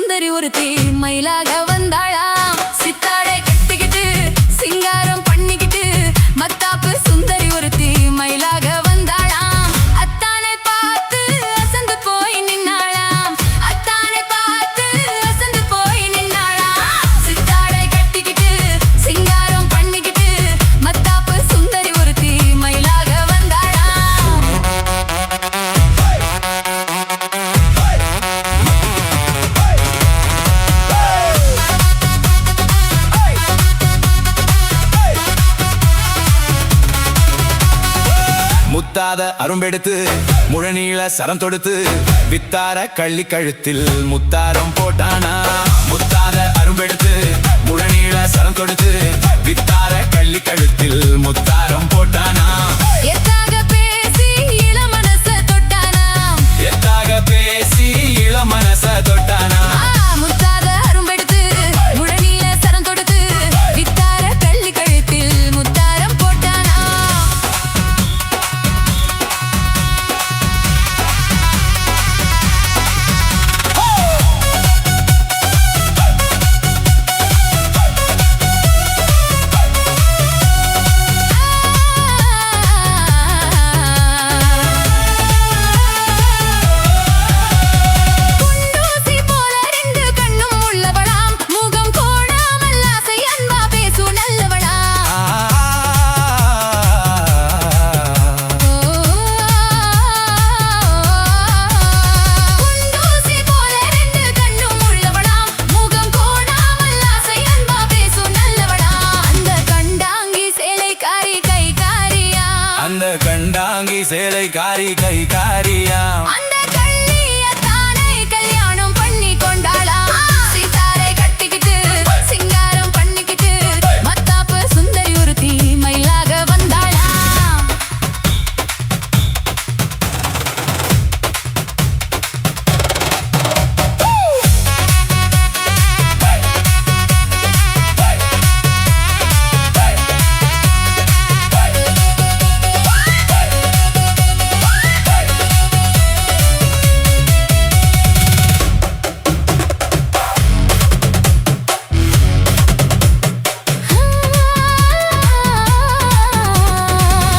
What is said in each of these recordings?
சுந்தரி ஒருத்தி மயிலாக வந்தாளாம். சித்தாடை கட்டிக்கிட்டு சிங்காரம் பண்ணிக்கிட்டு மத்தாப்பு சுந்தரி ஒருத்தி மயிலாக வந்தாளாம். அத்தானை பார்த்து அசந்து போய் நின்னாளாம். அத்தானை பார்த்து அசந்து போய் நின்னாளாம். சித்தாடை கட்டிக்கிட்டு சிங்காரம் பண்ணிக்கிட்டு மத்தாப்பு சுந்தரி ஒருத்தி மயிலாக வந்தாளாம். முத்தாத அரும்பெடுத்து முழநீள சரம் தொடுத்து வித்தார கள்ளி கழுத்தில் முத்தாரம் போட்டானா. முத்தாத அரும்பெடுத்து முழநீள சரம் தொடுத்து வித்தார கள்ளி கழுத்தில் முத்தாரம் போட்டானா. எத்தாக பேசி இளமனச தொட்டானாம். எத்தாக பேசி இளமனச தொட்டானா. முத்தாத அரும்பெடுத்து முழநீள சரம் தொடுத்து வித்தார கள்ளி கழுத்தில் முத்தாரம் போட்டானா. குண்டூசி போல ரெண்டு கண்ணும் உள்ளவளாம். முகம் கோணாமல் ஆசை அன்பா பேசு நல்லவளாம். குண்டூசி போல ரெண்டு கண்ணும் உள்ளவளாம். முகம் கோணாமல் ஆசை அன்பா பேசு நல்லவளாம். அந்த கண்டாங்கி சேலைக்காரி கைகாரியா. அந்த கண்டாங்கி சேலை காரி கை காரியா. அந்த கள்ளியத்தானை கல்யாணம் பண்ணி கொண்டாளாம். சீதாரை கட்டிக்கிட்டு சிங்காரம் பண்ணிக்கிட்டு மத்தாப்பு சுந்தரி ஒருத்தி மயிலாக வந்தாளாம்.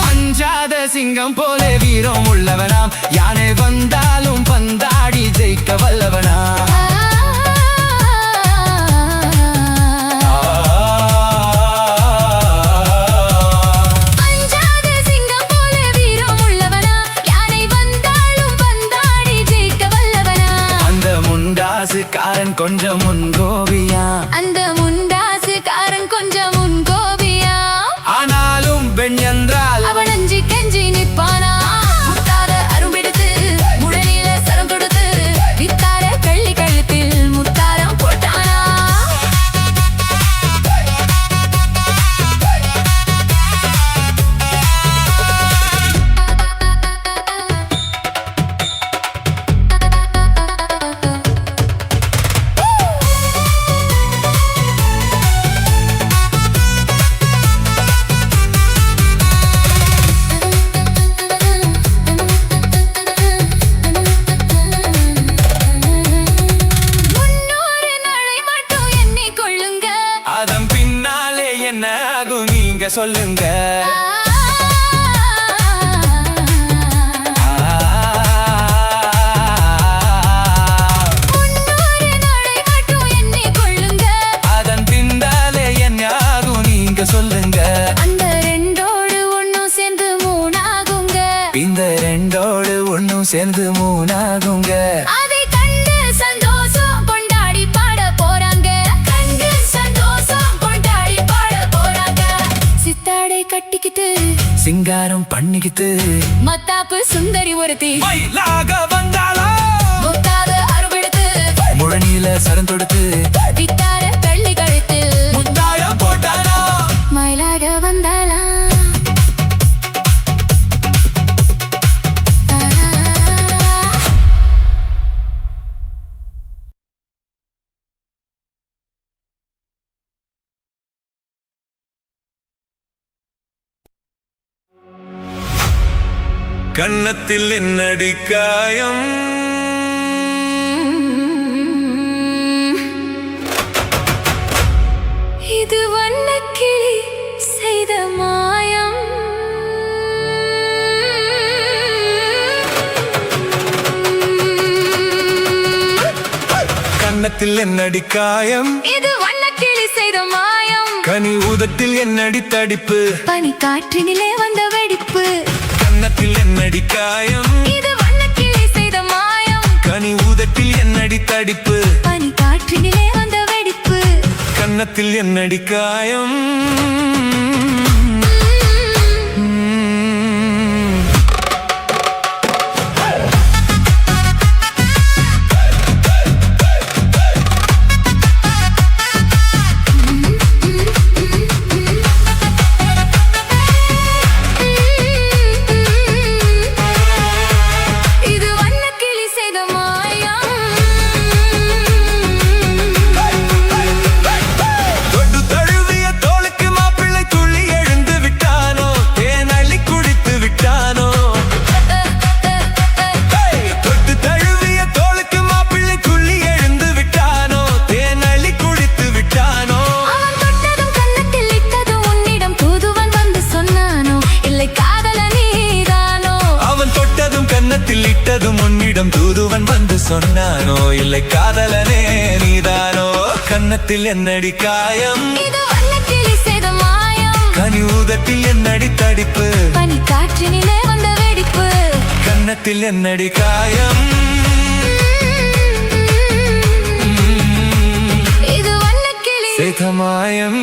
அஞ்சாத சிங்கம் போல வீரம் உள்ளவனாம். யானை வந்தாலும் பந்தாடி ஜெயிக்க வல்லவனாம். அஞ்சாத சிங்கம் போல வீரம் உள்ளவனா. யானை வந்தாலும் பந்தாடி ஜெயிக்க வல்லவனா. அந்த முண்டாசுக்காரன் கொஞ்சம் முன்கோபியா. அந்த முண்டாசுக்காரன் கொஞ்சம் முன்கோபியா. ஆனாலும் பெண் என்றால் அவன் அஞ்சி கெஞ்சி நிற்பானா. முத்தாத அரும்பெடுத்து முழநீள சரம் தொடுத்து வித்தார கள்ளி கழுத்தில் முத்தாரம் போட்டானா. முன்னூறு நாளை மட்டும் எண்ணிக்கொள்ளுங்க. அதன் பின்னாலே என்ன ஆகும் நீங்க சொல்லுங்க. முன்னூறு நாளை மட்டும் எண்ணிக்கொள்ளுங்க. அதன் பின்னாலே என்ன ஆகும் நீங்க சொல்லுங்க. அந்த ரெண்டோடு ஒண்ணும் சேர்ந்து மூணாகுங்க. இந்த ரெண்டோடு ஒண்ணும் சேர்ந்து மூணாகுங்க. அதை கண்டு சந்தோஷம் கொண்டாடி பாட போறாங்க. கண்டு சந்தோஷம் கொண்டாடி பாட போறாங்க. சித்தாடை கட்டிக்கிட்டு சிங்காரம் பண்ணிக்கிட்டு மத்தாப்பு சுந்தரி ஒருத்தி மயிலாக வந்தாளா. முத்தாத அருவெடுத்து முழநீள சரம் தொடுத்து வித்தார கள்ளி கழுத்தில் முத்தாரம் போட்டானா. மயிலாக வந்தாளா. கன்னத்தில் என்னடி காயம், கன்னத்தில் என்னடி காயம் இது வண்ணக்கிளி செய்த மாயம் கனி உதட்டில் என்னடி தடிப்பு பனி காற்றினிலே வந்த வெடிப்பு கன்னத்தில் என்னடி காயம் இது வண்ணக்கிளி செய்த மாயம் கனி உதட்டில் என்னடி தடிப்பு பனி காற்றினிலே வந்த வெடிப்பு கன்னத்தில் என்னடி காயம் இது வண்ணக்கிளி செய்த மாயம் தொட்டு தழுவிய தோளுக்கு மாப்பிள்ளை துள்ளி எழுந்து விட்டானோ தேன் அள்ளி குடித்து விட்டானோ தொட்டு தழுவிய தோளுக்கு மாப்பிள்ளை துள்ளி எழுந்து விட்டானோ தேன் அள்ளி குடித்து விட்டானோ அவன் தொட்டதும் கன்னத்தில் இட்டதும் உன்னிடம் தூதுவன் வந்து சொன்னானோ இல்லை காதல நீதானோ அவன் தொட்டதும் கன்னத்தில் இட்டதும் உன்னிடம் தூதுவன் வந்து சொன்னானோ இல்லை காதலனே நீதானோ கன்னத்தில் என்னடி காயம் இது வண்ணக்கிளி செய்த மாயம் கனி ஊதத்தில் என்னடி தடிப்பு பனி காற்றினிலே வந்த வெடிப்பு கன்னத்தில் என்னடி காயம் இது வண்ணக்கிளி சேதமாயம்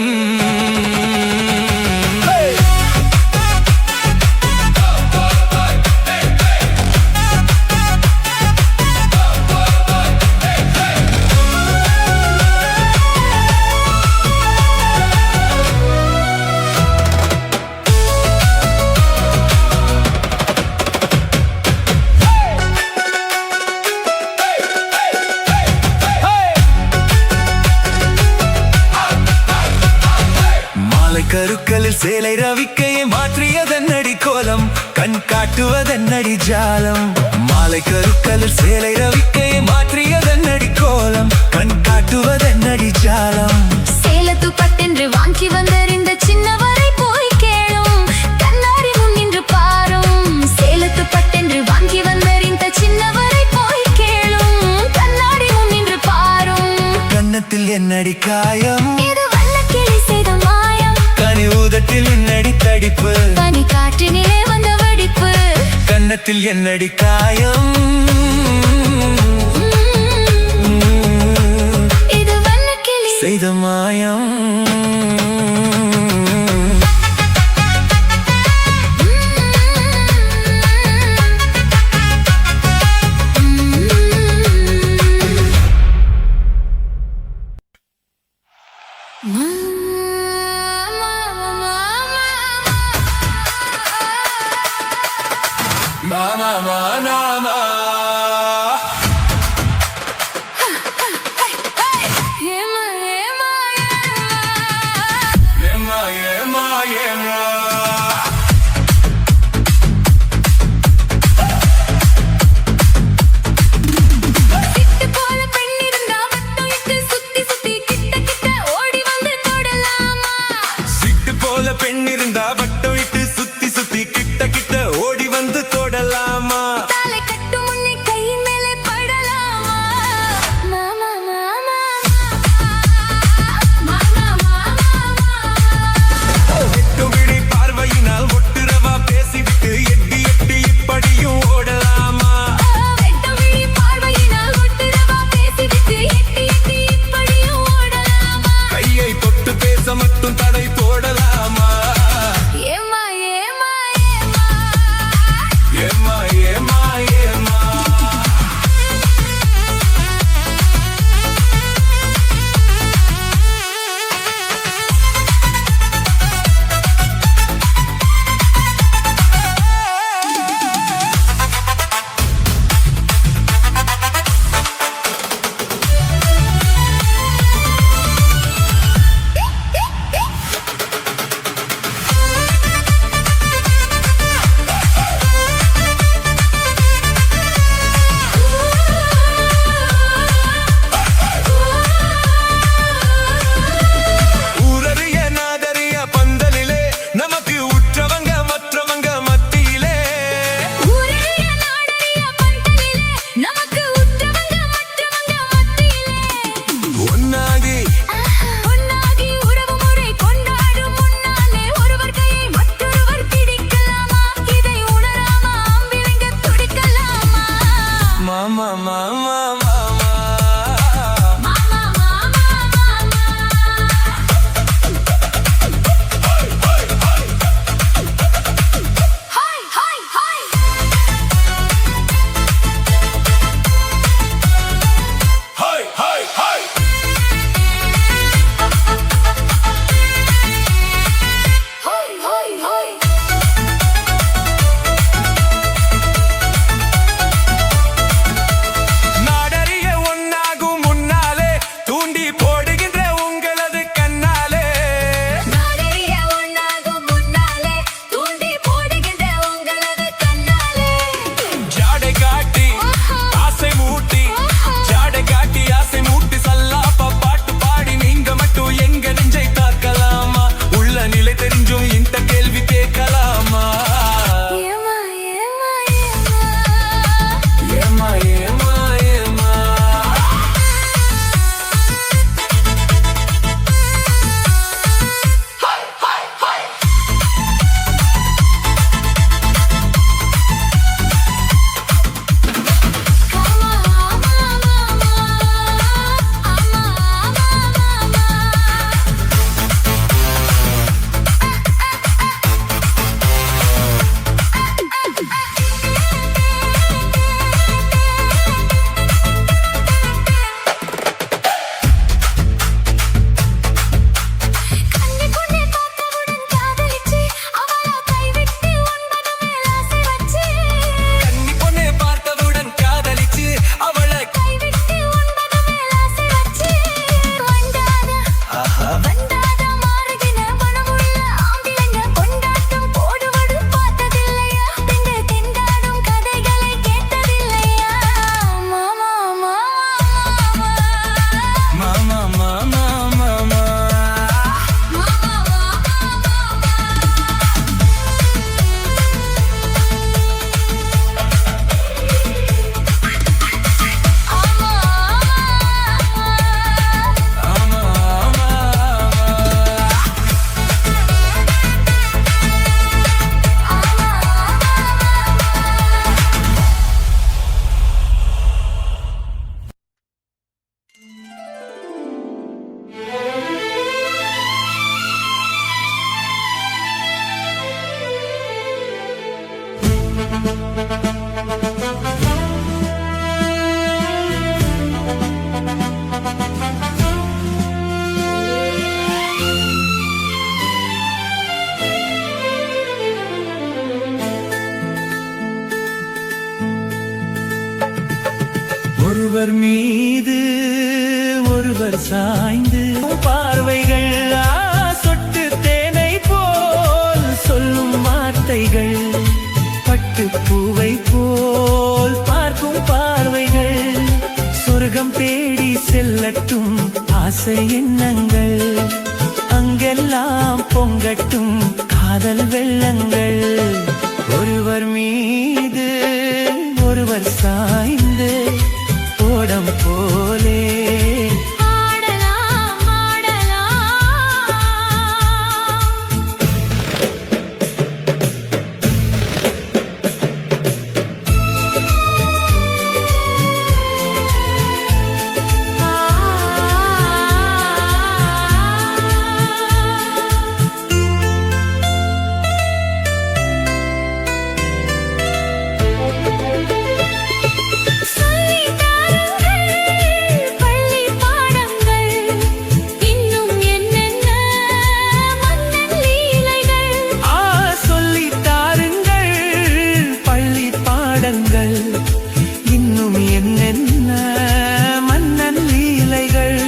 கருக்களில் சேலை ரவிக்கையை மாற்றியதென்னடி கோலம் கண் காட்டுவதென்னடி ஜாலம் மாலை கருக்களில் சேலை ரவிக்கையை மாற்றியதென்னடி கோலம் கண் காட்டுவதென்னடி ஜாலம் சேலத்து பட்டென்று வாங்கி வந்தறிந்த சின்னவரை போய் கேளும் கண்ணாடி முன் நின்று பாரும் சேலத்து பட்டென்று வாங்கி வந்தறிந்த சின்னவரை போய் கேளும் கண்ணாடி முன் நின்று பாரும் கன்னத்தில் என்னடி காயம் இது வண்ணக்கிளி செய்த மாயம் கனி ஊதத்தில் என்னடி தடிப்பு பனி காற்றினிலே வந்த வெடிப்பு கன்னத்தில் என்னடி காயம் இது வண்ணக்கிளி செய்த மாயம் Mama, mama, Yema, yema, yema. சிட்டு போல பெண் இருந்தா வட்டம் இட்டு சுத்தி சுத்தி கிட்ட கிட்ட ஓடி வந்து தொடலாமா சிட்டு போல பெண் இருந்தா வட்டம் இட்டு சுத்தி சுத்தி கிட்ட கிட்ட ஓடி வந்து தொடலாமா தாலை கட்டும் முன்னே ஒருவர் மீது ஒருவர் சாய்ந்து பார்வைகள் சொட்டு தேனை போல் சொல்லும் வார்த்தைகள் பட்டு பூவை போல் பார்க்கும் பார்வைகள் சொர்க்கம் தேடி செல்லட்டும் ஆசை எண்ணங்கள் அங்கெல்லாம் பொங்கட்டும் காதல் வெள்ளங்கள் ஒருவர் மீது ஒருவர் சாய்ந்து ஓடம் போலே ஆடலாம் ஆடலாம் இன்னும் என்னென்ன மன்னன் லீலைகள்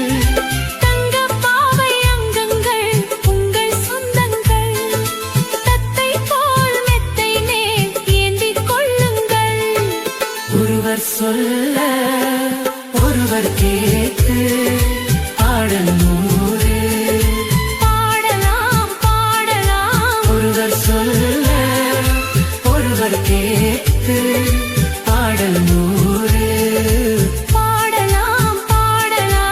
தங்கப்பாவை அங்கங்கள் உங்கள் சொந்தங்கள் தத்தை போல் மெத்தை மேல் ஏந்திக் கொள்ளுங்கள் ஒருவர் சொல்ல ஒருவர் கேட்டு பாடல் நூறு பாடலாம் பாடலாம் ஒருவர் சொல்ல ஒருவர் கேட்டு பாடல் நூறு பாடலாம் பாடலாம்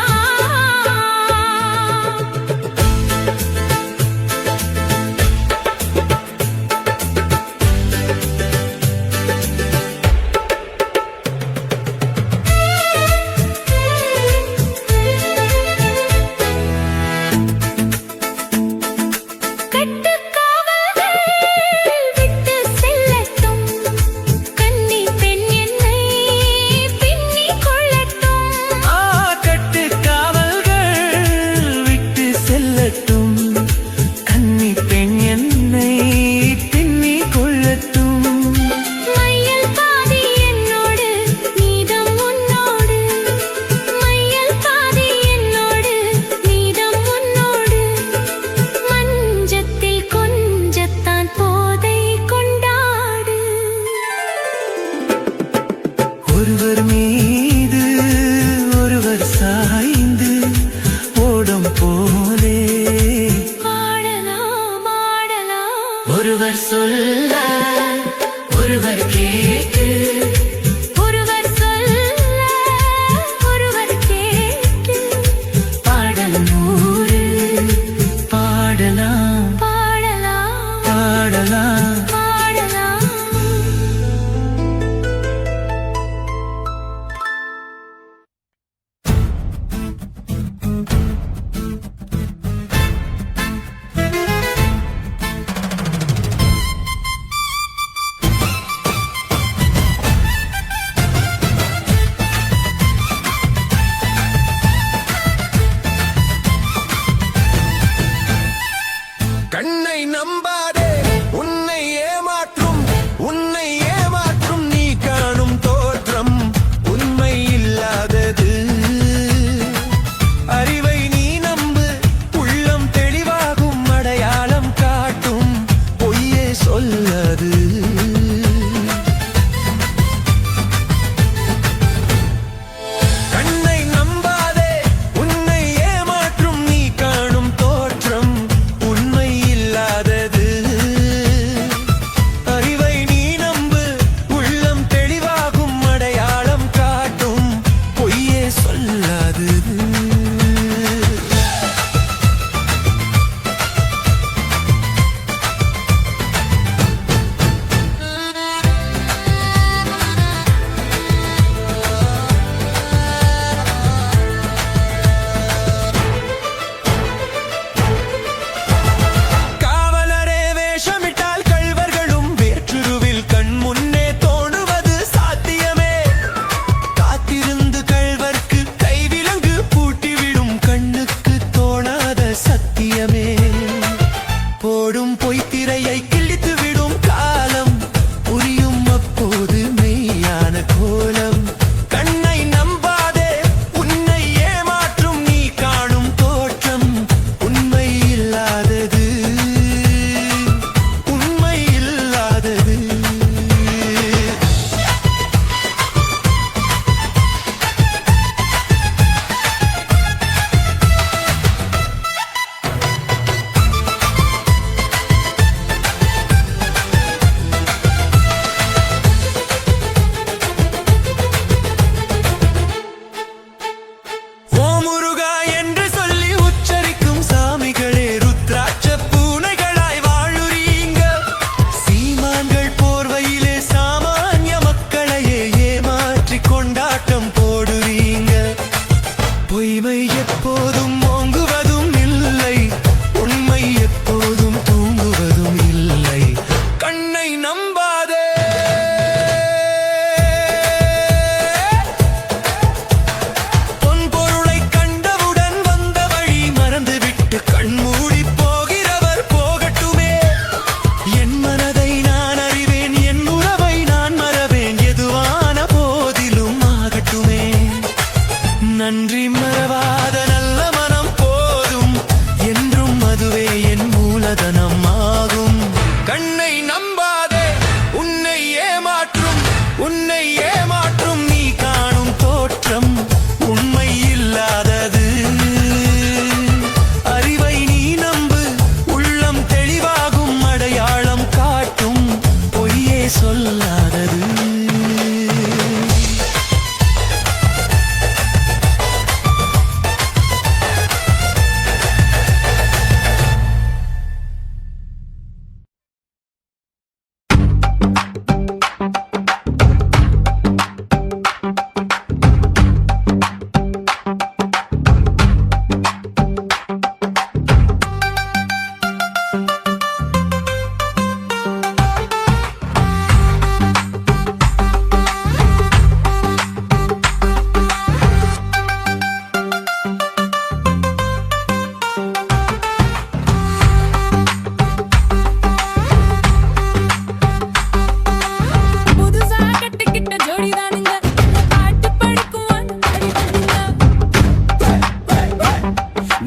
கட்டுக்காவல்கள் விட்டு செல்லட்டும் கன்னி நம்பாதே. பொன்பொருளை கண்டவுடன் வந்த வழி மறந்துவிட்டு கண்மூடி போகிறவர் போகட்டுமே. என் மனதை நான் அறிவேன், என் உறவை நான் மறவேன், எதுவான போதிலும் ஆகட்டுமே. நன்றி மறவாத நல்ல மனம் போதும், என்றும் அதுவே என் மூலதனம் ஆகும். கண்ணை நம்பாதே, உன்னை ஏமாற்றும் நீ காணும் தோற்றம் உண்மை இல்லாதது. அறிவை நீ நம்பு, உள்ளம் தெளிவாகும், அடையாளம் காட்டும் பொய்யே சொல்லாதது.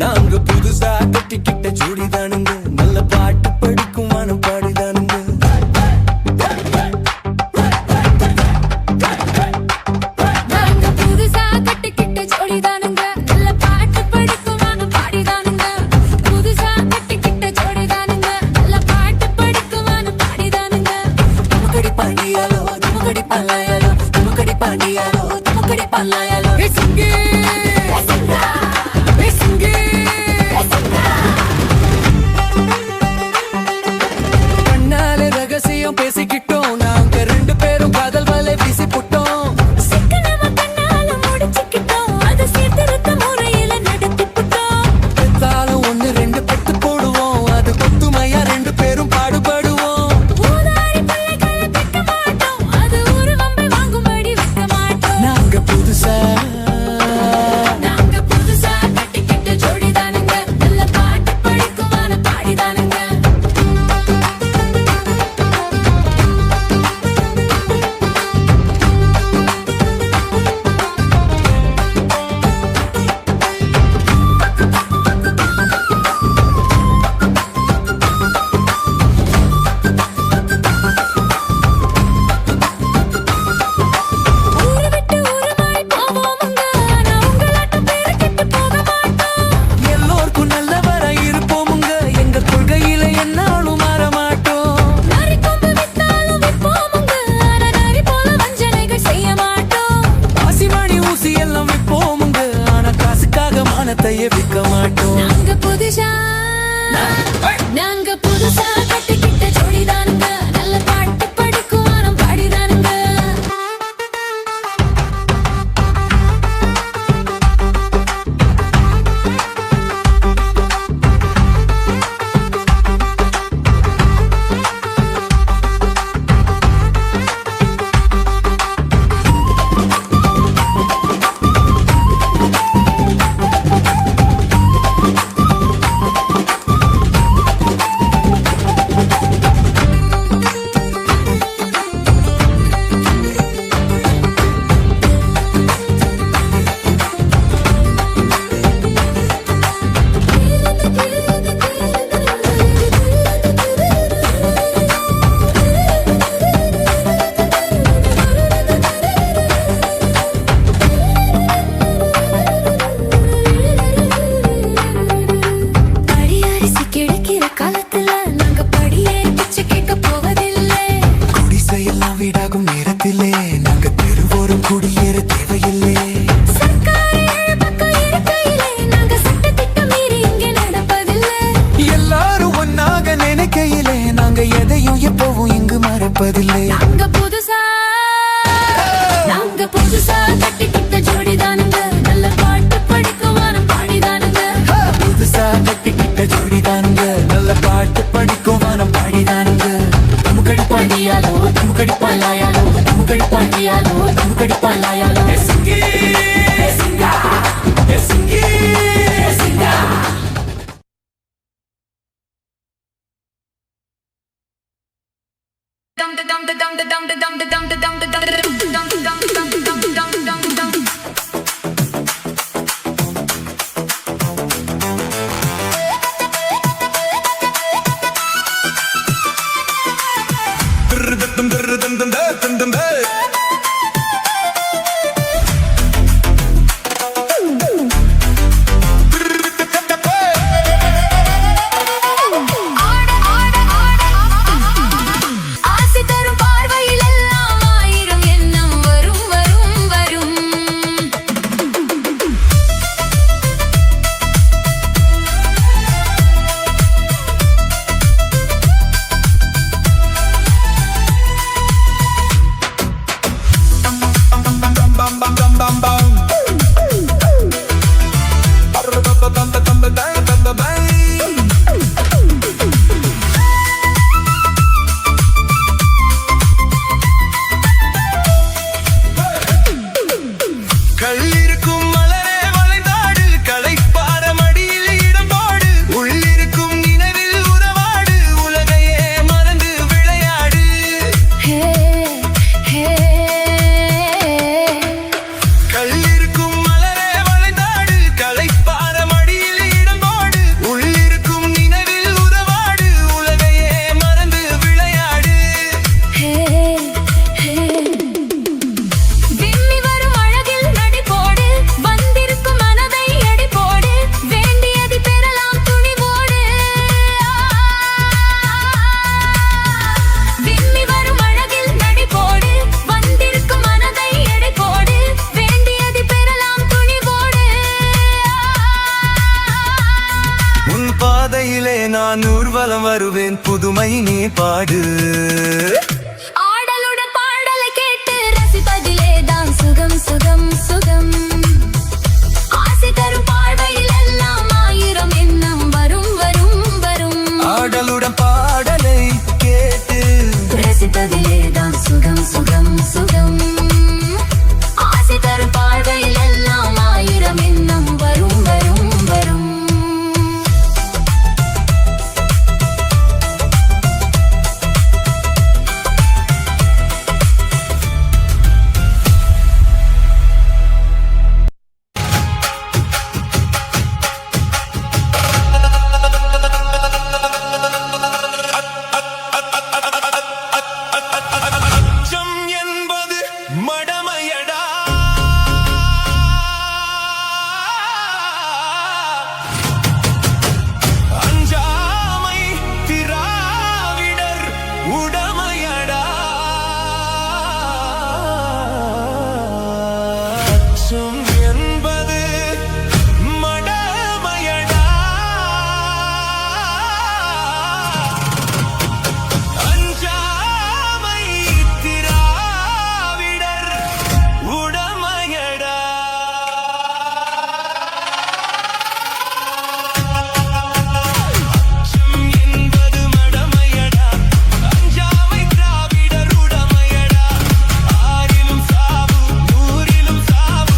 நாங்க புதுசா கட்டிக்கிட்ட ஜோடிதானுங்க, நல்ல பாட்டு படிக்கும் வானம் பாடிதானுங்க. நாங்க புதுசா கட்டிக்கிட்ட ஜோடிதானுங்க, நல்ல பாட்டு படிக்கும் வானம் பாடிதானுங்க. புதுசா கட்டிக்கிட்ட ஜோடிதானுங்க, நல்ல பாட்டு படிக்கும் வானம் பாடிதானுங்க. துமுக்கடி பாண்டியாலோ, துமுக்கடி பாலாயாலோ, துமுக்கடி பாண்டியாலோ, துமுக்கடி பாலாயாலோ. சிங்கே கண்ணாலே ரகசியம் பேசிக்கிட்டோம், நாங்க ரெண்டு பேரும் காதல் வலை வீசி போட்டோம். சிக்கனமா கண்ணால முடிச்சுக்கிட்டோம், அதை சீர்திருத்த முறையில நடத்திப்புட்டோம். பெத்தாலும் ஒண்ணு ரெண்டு பெத்து போடுவோம், அது கொத்துமையா ரெண்டு பேரும் பாடுபடுவோம். ஊதாரி பிள்ளைகளை பெக்க மாட்டோம், அது ஒரு வம்பை வாங்கும்படி வைக்க மாட்டோம். நாங்க புதுசா கட்டிக்கிட்ட ஜோடிதானுங்க, நல்ல பாட்டு படிக்கும் வானம் பாடிதானுங்க. ஊரு விட்டு ஊரு மாறி போவோமுங்க, ஆனா உங்களாட்டம் பேரு கெட்டு போக மாட்டோம். எல்லோருக்கும் நல்லவரா இருப்போமுங்க, எங்க கொள்கையில என்னாலும் மாற மாட்டோம். நரி கொம்பு வித்தாலும் விற்போமுங்க, ஆனா நரி போல வஞ்சனைகள் செய்ய மாட்டோம். ஆசிமணி ஊசி எல்லாம் விற்போமுங்க, ஆனா காசுக்காக மானத்தையே விற்க மாட்டோம். நாங்க புதுசா கட்டிக்கிட்ட ஜோடிதானுங்க, நல்ல பாட்டு படிக்கும் வானம் பாடிதானுங்க. இருப்பதில்லை. நாங்க புதுசா கட்டிக்கிட்ட ஜோடிதானுங்க, நல்ல பாட்டு படிக்கும் வானம் பாடிதானுங்க. புதுசா கட்டிக்கிட்ட ஜோடிதானுங்க, நல்ல பாட்டு படிக்கும் வானம் பாடிதானுங்க. முகடி பாண்டியாலோ தம் கடிப்பாலாயாலோ தம் கடிப்பாண்டியாலோ தம் கடிப்பாலாயாலோ சிங்கி சிங்கா சிங்கி சிங்கா dum dum dum dum dum dum dum dum dum dum dum dum. ஆசை தரும் பார்வையில் எல்லாம் ஆயிரம் எண்ணம் வரும் வரும் வரும். கள்ளிருக்கும் மலரே வளைந்தாடு களைப்பார மடியில் இடம்பாடு உள்ளிருக்கும் நினைவில் உறவாடு உலகையே மறந்து விளையாடு ஹே ஹே கள்ளிருக்கும் மலரே வளைந்தாடு களைப்பார மடியில் இடம்பாடு உள்ளிருக்கும் நினைவில் உறவாடு உலகையே மறந்து விளையாடு ஹே ஹே. விம்மி வரும் அழகில் நடிப்போடு வந்திருக்கும் மனதை எடிப்போடு வேண்டியதை பெறலாம் துணிவோடு. விம்மி வரும் அழகில் நடிப்போடு வந்திருக்கும் மனதை எடிப்போடு வேண்டியதை பெறலாம் துணிவோடு. உன் பாதையிலே நான் ஊர்வலம் வருவேன் புதுமை நீ பாடு ஆடலுடன் பாடலை கேட்டு ரசிப்பதிலே தான் சுகம் சுகம் சுகம். ஆசை தரும் பார்வையில் எல்லாம் ஆயிரம் எண்ணம் வரும் வரும் வரும். ஆடலுடன் பாடலை கேட்டு ரசிப்பதிலே தான் சுகம் சுகம் சுகம். ஆசை தரும் பார்வையில் எல்லாம் ஆயிரம் எண்ணம் வரும் வரும் வரும். அச்சம் என்பது மடமையடா அஞ்சாமை திராவிடர் உடமையடா அச்சம் என்பது மடமையடா அஞ்சாமை திராவிடர் உடமையடா அச்சம் என்பது மடமையடா அஞ்சாமை திராவிடர் உடமையடா ஆறிலும் சாவு நூறிலும் சாவு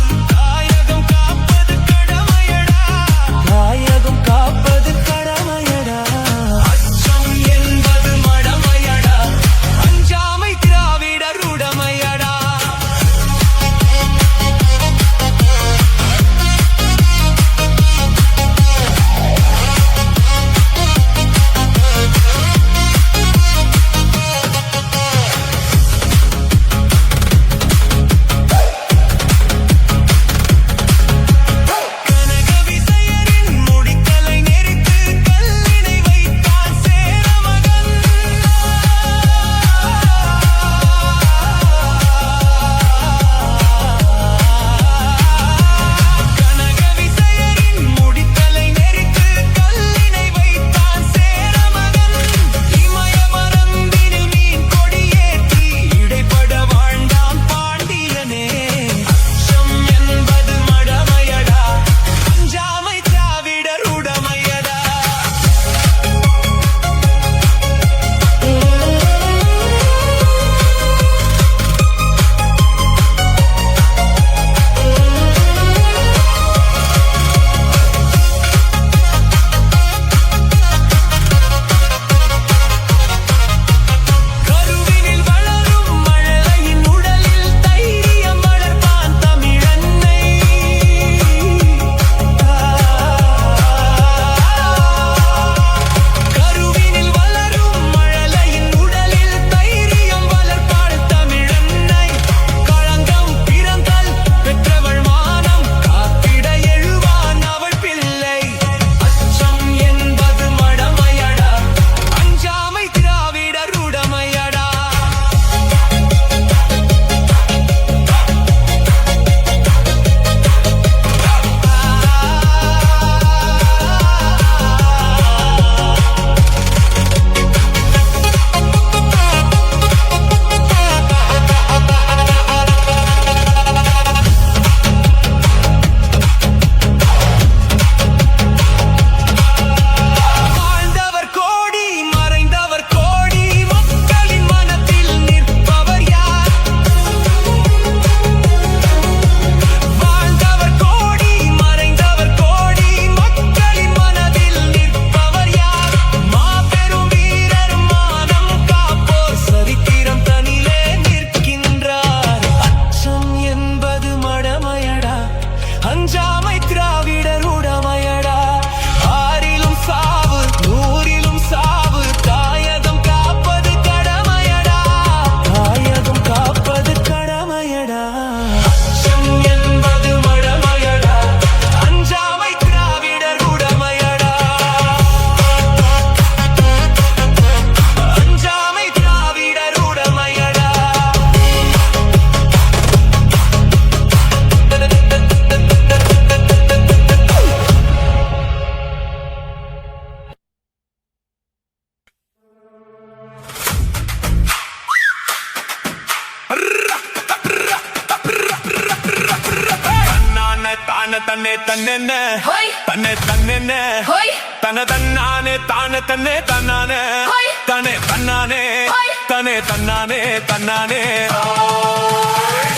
தான தன்னே தன்னென்ன ஹோய். தன்னே தன்னென்ன ஹோய். தன தன்னானே தான தன்னே தன்னானே ஹோய். தனே தன்னானே ஹோய். தனே தன்னானே தன்னானே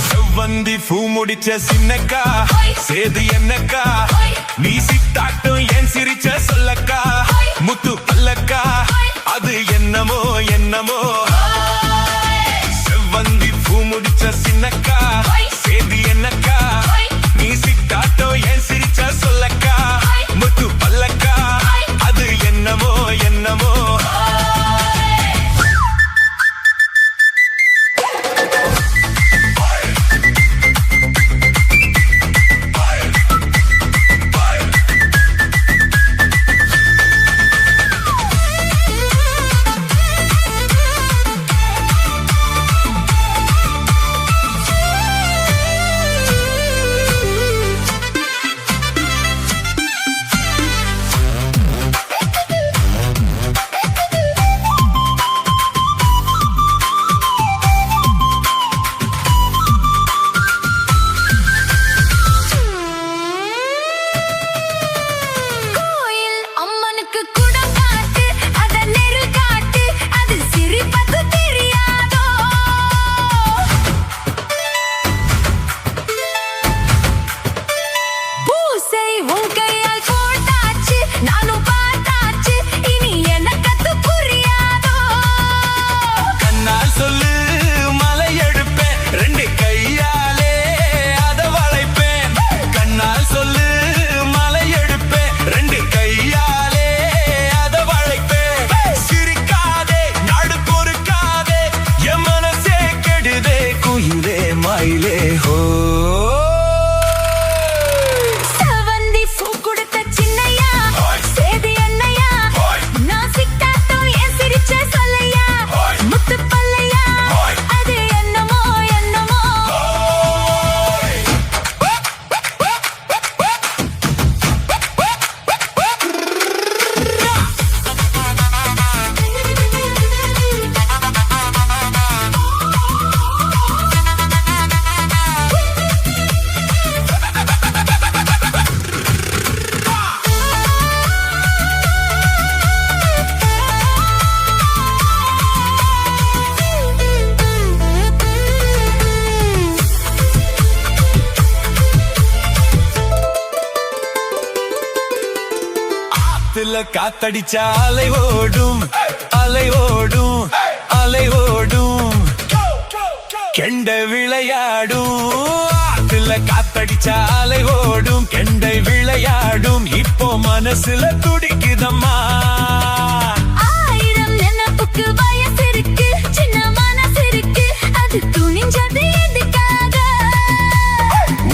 செவ்வந்தி பூ முடிச்ச சின்னக்கா ஹோய். சேது என்னக்கா ஹோய். நீ சித்தாட்டும் ஏன் சிரிச்ச சொல்லக்கா ஹோய். முத்து பல்லக்கா ஹோய். அது என்னமோ என்னமோ செவ்வந்தி பூ முடிச்ச சின்னக்கா ஹோய். சேது என்னக்கா ஹோய். நீ சித்தாட்டோ ஏன் சிரிச்ச சொல்லக்கா ஹோய். முத்து பல்லக்கா ஹோய். அது என்னமோ என்னமோ கோயில் அம்மனுக்கு குடம் காட்டு அத நெருல் காட்டு அது சிரிப்பது தெரியாதோ பூசை உன் கையால் போட்டாச்சு நானும் பார்த்தாச்சு இனி எனக்கு அது புரியாதோ கண்ணால் சொல்லு மலை எடுப்பேன் ரெண்டு கையாலே அத வளைப்பேன் கண்ணால் சொல்லு மலை எடுப்பேன் ரெண்டு கையாலே அத வளைப்பேன் சிரிக்காதே நாடு பொறுக்காதே என் மனசே கெடுதே குயிலே மயிலே ஹோ செவந்தி பூ கொடுத்த சின்னையா ஹோய். சேது என்னையா ஹோய். நான் சிக்காட்டோ ஏன் சிரிச்ச சொல்லையா ஹோய். முத்து பல்லையா ஹோய். அது என்னமோ என்னமோ ஆத்துல காத்தடிச்சா அலை ஓடும் அலை ஓடும் அலை ஓடும் கெண்ட விளையாடும் ஆத்துல காத்தடிச்சா அலை ஓடும் கெண்டை விளையாடும் இப்போ மனசுல துடிக்குதம்மா ஆயிரம் நினைப்புக்கு வயசு இருக்கு சின்ன மனசு இருக்கு அது துணிஞ்சது எதுக்காக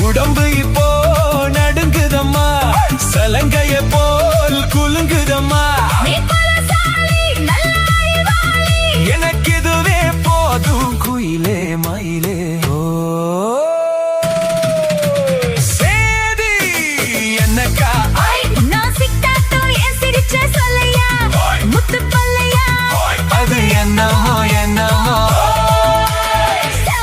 உடம்பு இப்போ நடுங்குதம்மா சலங்கைய போல் குலுங்குதம்மா நீ பலசாலி நல்ல அறிவாளி எனக்கு இதுவே போதும் குயிலே மயிலே ஓ சேதி என்னக்கா நான் சிக்காட்டோ ஏன் சிரிச்ச சொல்லையா ஹோய். முத்து பல்லையா அது என்னமோ என்னமோ செவந்தி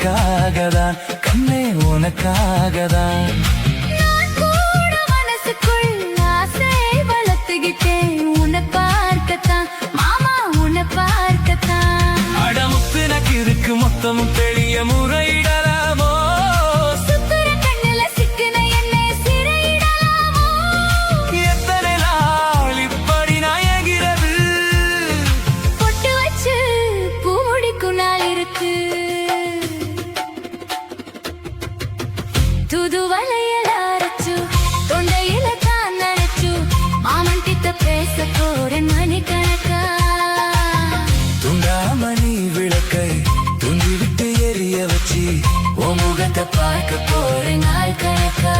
உனக்காகதான் கண்ணே உனக்காகதான். நான் கூட மனசுக்குள் ஆசை வளர்த்துக்கிட்டேன் உன்னை பார்க்கத்தான் மாமா உன்னை பார்க்கத்தான். அடமுத்து நக்கு இருக்கு மொத்தமும் தெளிய முறையிடலாமோ சுத்துற கண்ணுல சிக்கின என்னை சிறையிடலாமோ எத்தனை நாள் இப்படி நாயகிறது பொட்டு வச்சு பூ முடிக்கும் நாள் இருக்கு. தூது வளையல் அரைச்சு தொண்டையில தான் நினைச்சு மாமன் கிட்ட பேச போறேன் மணிக்கணக்கா. துண்டாமணி விளக்கை துண்டி விட்டு எரிய வச்சு உன் முகத்தை பார்க்க போறேன் நாள் கணக்கா.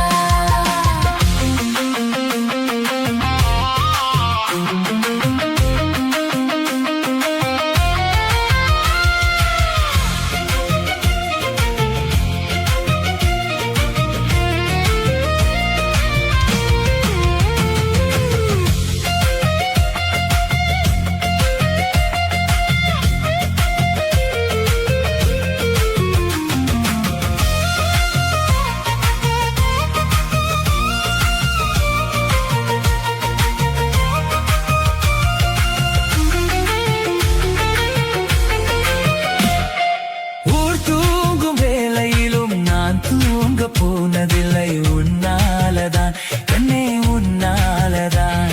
ஊர் தூங்கும் வேளையிலும் நான் தூங்க போனதில்லை உன்னாலதான் கண்ணே உன்னாலதான்.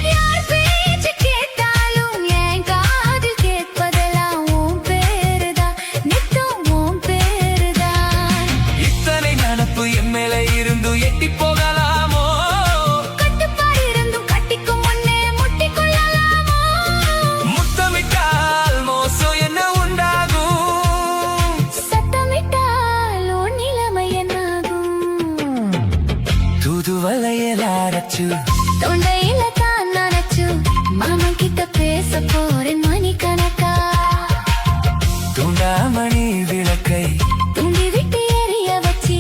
யார் பேச்சு கேட்டாலும் என் காதில் கேட்பதெல்லாம் உன் பேருதான் நித்தம் உன் பேருதான். இத்தனை நடப்பு என் மேல இருந்து எட்டி போகலாமோ கட்டுப்பாடு இருந்தும் கட்டிக்கும் முன்னே முட்டிக்கொள்ளலாமோ முத்தமிட்டால் மோசம் என்ன உண்டாகும் சத்தமிட்டால் உன் நிலைமை என்னாகும். தூது வளையல் அரைச்சு தொண்டையில தான் நினைச்சு மாமன் கிட்ட பேச போறேன் மணிக்கணக்கா. துண்டாமணி விளக்கை துண்டி விட்டு எரிய வச்சு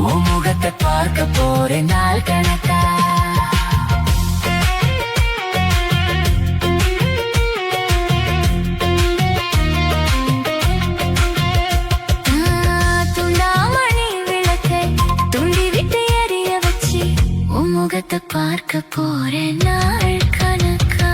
உன் முகத்தை பார்க்க போறேன் நாள் கணக்கா. துண்டாமணி விளக்கை துண்டி விட்டு எரிய வச்சு உன் முகத்தை பார்க்க போறேன் நாள் கணக்கா.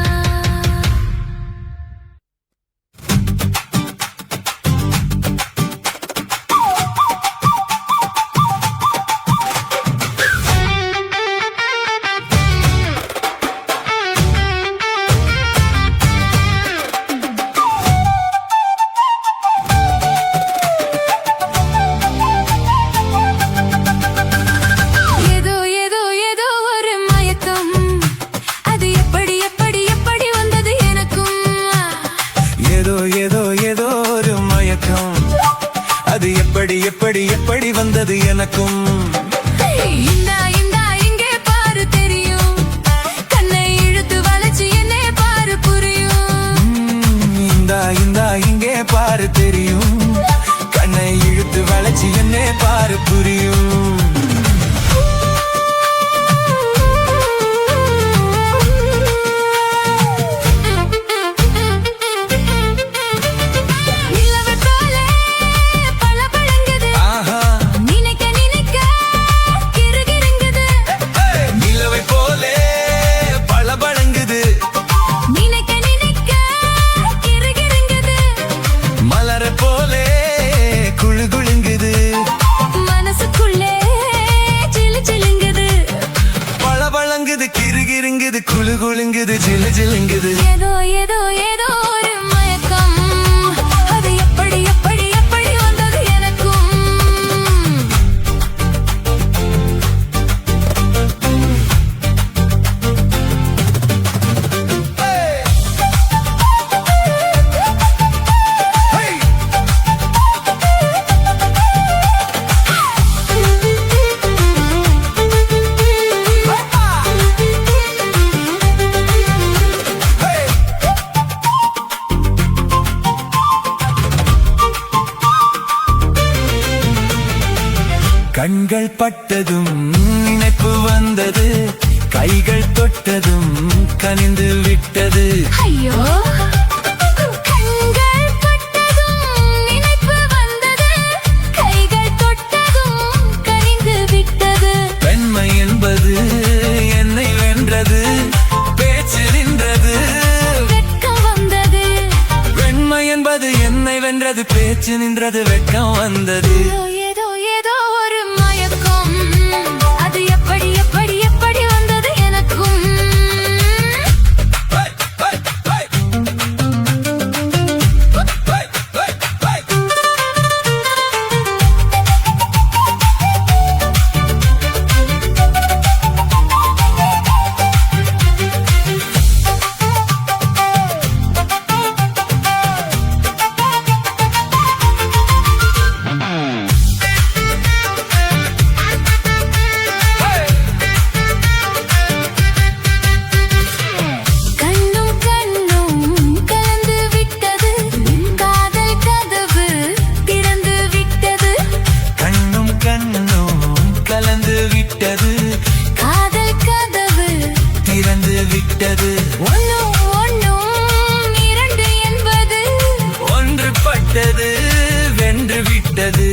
ஏதோ ஏதோ ஏதோ ஒரு மயக்கம் அது எப்படி எப்படி எப்படி வந்தது எனக்கும். ஏதோ ஏதோ ஏதோ ஒரு மயக்கம் அது எப்படி எப்படி எப்படி வந்தது எனக்கும். இந்தா இந்தா இங்கே பாரு தெரியும் கண்ணை இழுத்து வளைச்சு என்னே பாரு புரியும். இந்தா இந்தா இங்கே பாரு தெரியும் கண்ணை இழுத்து வளைச்சு என்னே பாரு புரியும். நிலவை போலே பளபளங்குது ஆஹா நினைக்க நினைக்க கிறுகிறுங்குது. நிலவை போலே பளபளங்குது நினைக்க நினைக்க கிறுகிறுங்குது. மலர போலே குழு குழுங்குது மனசுக்குள்ளே சிலு சிலுங்குது. பளபளங்குது கிறுகிறுங்குது குழு குழுங்குது ஜிலு ஜிலுங்குது. ஏதோ ஏதோ ஏதோ ஒரு மயக்கம் அது எப்படி எப்படி எப்படி வந்தது எனக்கும். கண்கள் பட்டதும் நினைப்பு வந்தது கைகள் தொட்டதும் கனிந்து விட்டது. ஐயோ கண்கள் பட்டதும் நினைப்பு வந்தது நின்றது பேச்சு நின்றது வெட்கம் வந்தது ஏதோ ஏதோ ஒரு மயக்கம் அது எப்படி எப்படி எப்படி வந்தது எனக்கும் வென்று விட்டது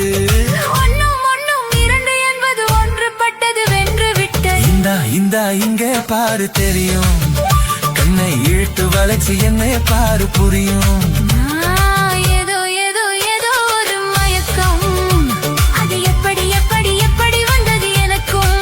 இந்தா இங்கே பாரு தெரியும் கண்ணை இழுத்து வளைச்சு என்னை பாரு புரியும் ஏதோ ஏதோ ஏதோ ஒரு மயக்கம் அது எப்படி எப்படி எப்படி வந்தது எனக்கும்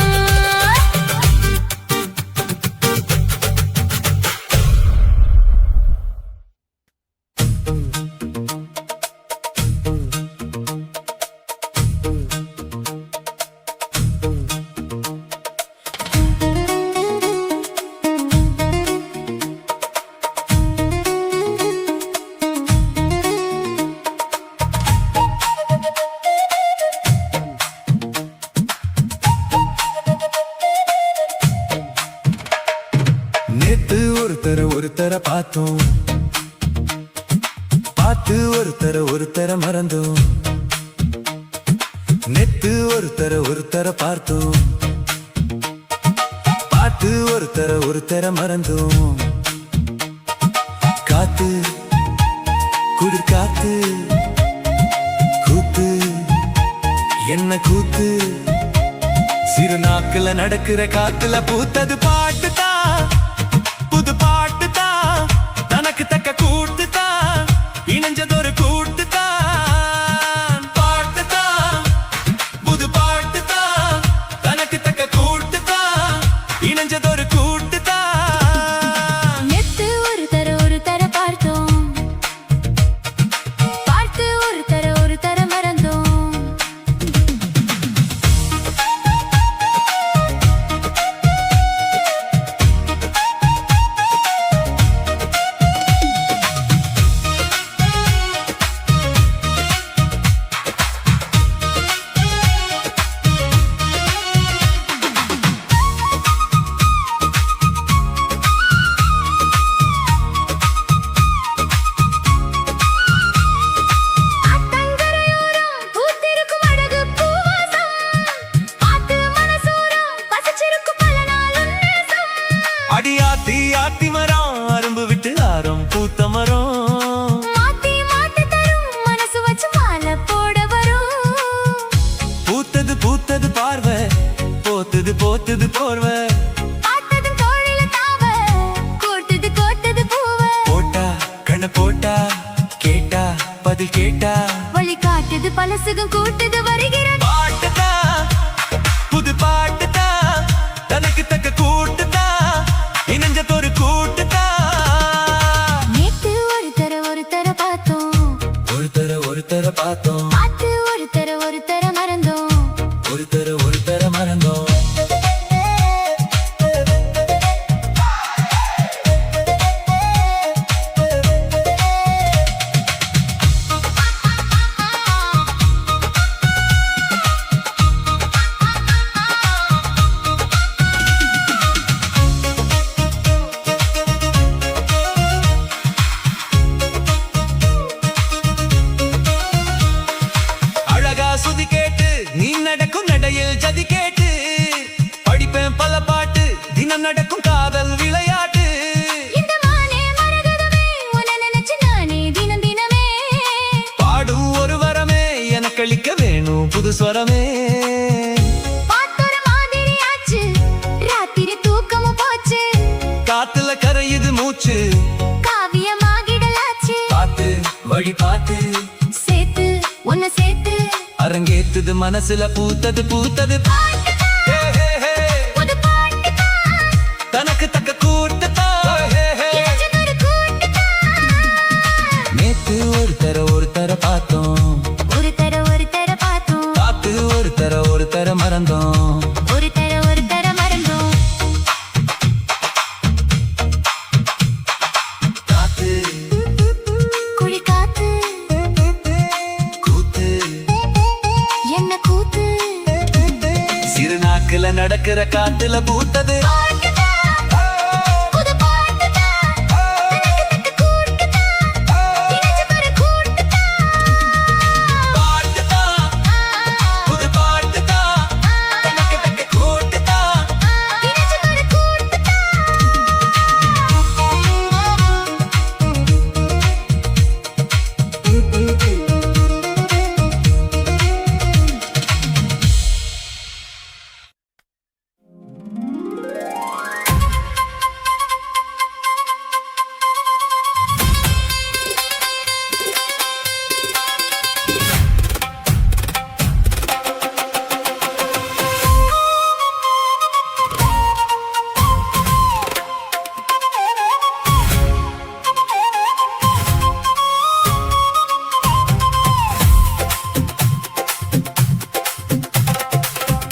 நேத்து ஒருத்தர பார்த்தோம் பார்த்து ஒருத்தர மறந்தோம் நேத்து ஒருத்தர பார்த்தோம் பார்த்து ஒருத்தர மறந்தோம் காத்து குளிர் காத்து கூத்து என்ன கூத்து சிறு நாக்குல நடக்கிற காத்துல பூத்தது பாட்டு தான் புது பாட்டு தான் தனக்கு தக்க கூட்டு தான் இணைஞ்சதொரு கூட்டு தான் பாட்டு தான் புது பாட்டு தான் தனக்கு தக்க கூட்டு தான் இணைஞ்சதொரு கூட்டு தான் நேத்து ஒருத்தர பார்த்தோம் பார்த்து ஒருத்தர மறந்தோம் ஆத்தி மரம் அரும்பு விட்டு ஆரம் பூத்த மரம் மாத்தி தரும் மனசு வச்சு மாலை போட வரும் பூத்தது பார்வை போத்தது போர்வை பார்த்தது தோழில தாவ கோர்த்தது பூவ போட்டா கண்ண போட்டா கேட்டா பதில் கேட்டா வழி காட்டுது பலசுகம் கூட்டுது வருகிறேன் பாட்டுதா புது பாட்டுதா தனக்கு தக்க கூட்டுதா இணைஞ்சதொரு கூட்டுதா நேத்து ஒருத்தர பார்த்தோம் ஒருத்தர பார்த்தோம் பார்த்து ஒருத்தர மறந்தோம் ஒருத்தர மறந்தோம் சுதி கேட்டு நீ நடக்கும் நடையில் ஜதி கேட்டு படிப்பேன் பல பாட்டு தினம் நடக்கும் காதல் விளையாட்டு இந்த மானே மரகதமே உன்னை நினைச்சு நானே தினமே பாடும் ஒரு வரமே எனக்கு அளிக்க வேணும் புது ஸ்வரமே பார்த்தொரு மாதிரி ஆச்சு ராத்திரி தூக்கமும் போச்சு காத்துல கரையுது மூச்சு காவியமாகிடலாச்சு பார்த்து வழி பார்த்து பூத்துது மனசுல பூத்தது பூத்தது ஹே, ஹே, ஹே. புது பாட்டுதான், தனக்கு தக்க கூட்டுதான் இளைஞனொரு கூட்டுதான். நேத்து ஒருத்தர பார்த்தோம் ஒரு தர பார்த்தோம், பார்த்து ஒருத்தர மறந்தோம் ஒரு தர மறந்தோம். காத்து குழி காத்து கூத்து என்ன கூத்து. சிறு நாக்குல நடக்கிற காத்துல பூத்தது புது பாட்டுதான், தனக்கு தக்க கூட்டுதான், இளைஞனொரு கூட்டுதான். பாட்டுதான் புது பாட்டுதான் தனக்கு தக்க கூட்டுதான் இளைஞனொரு கூட்டுதான்.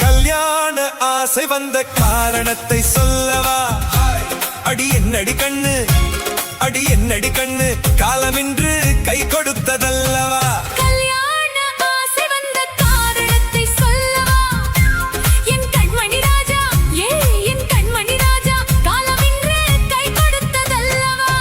கல்யாண ஆசை வந்த காரணத்தை சொல்லவா அடி என்னடி கண்ணு அடி என்னடி கண்ணு காலமின்று கை கொடுத்ததல்லவா கல்யாண ஆசை வந்த காரணத்தை சொல்லவா என் கண்மணி ராஜா, ஏ என் கண்மணி ராஜா, காலமின்று கை கொடுத்ததல்லவா.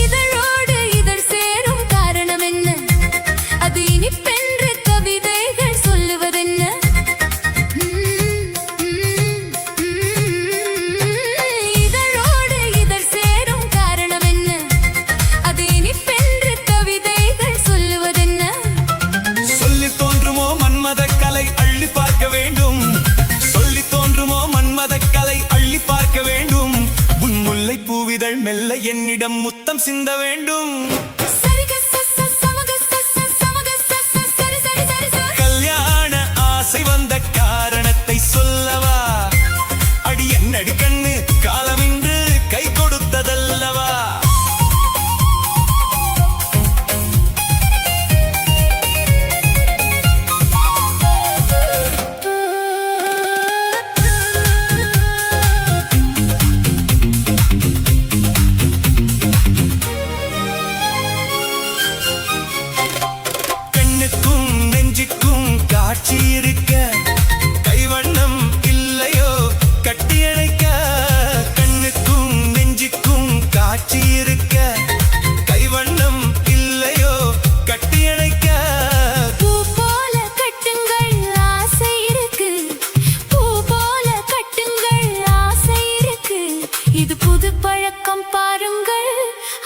இதழோடு இதழ் சேரும் காரணம் என்ன? அது இனிப்பென்று கவிதைகள் சொல்லுவதென்ன? இதழோடு இதழ் சேரும் காரணம் என்ன? அது இனிப்பென்று கவிதைகள் சொல்லுவதென்ன? சொல்லி தோன்றுமோ மன்மத கலை அள்ளி பார்க்க வேண்டும் சொல்லி தோன்றுமோ மன்மத கலை அள்ளி பார்க்க வேண்டும் உன் முல்லை பூவிதழ் மெல்ல என்னிடம் முத்தம் சிந்த வேண்டும் சரிக சச சமக சச சமக சச சரி சரி சரி சரி. கல்யாண ஆசை வந்த காரணத்தை சொல்லவா அடி என்னடி கண்ணு காலமின்று கை கொடுத்ததல்லவா கண்ணுக்கும் நெஞ்சுக்கும் காட்சி இருக்க கைவண்ணம் இல்லையோ கட்டியணைக்க கண்ணுக்கும் நெஞ்சுக்கும் காட்சி இருக்க கைவண்ணம் இல்லையோ கட்டியணைக்க பூ போல கட்டுங்கள் ஆசை இருக்கு, பூ போல கட்டுங்கள் ஆசை இருக்கு. இது புது பழக்கம் பாருங்கள்,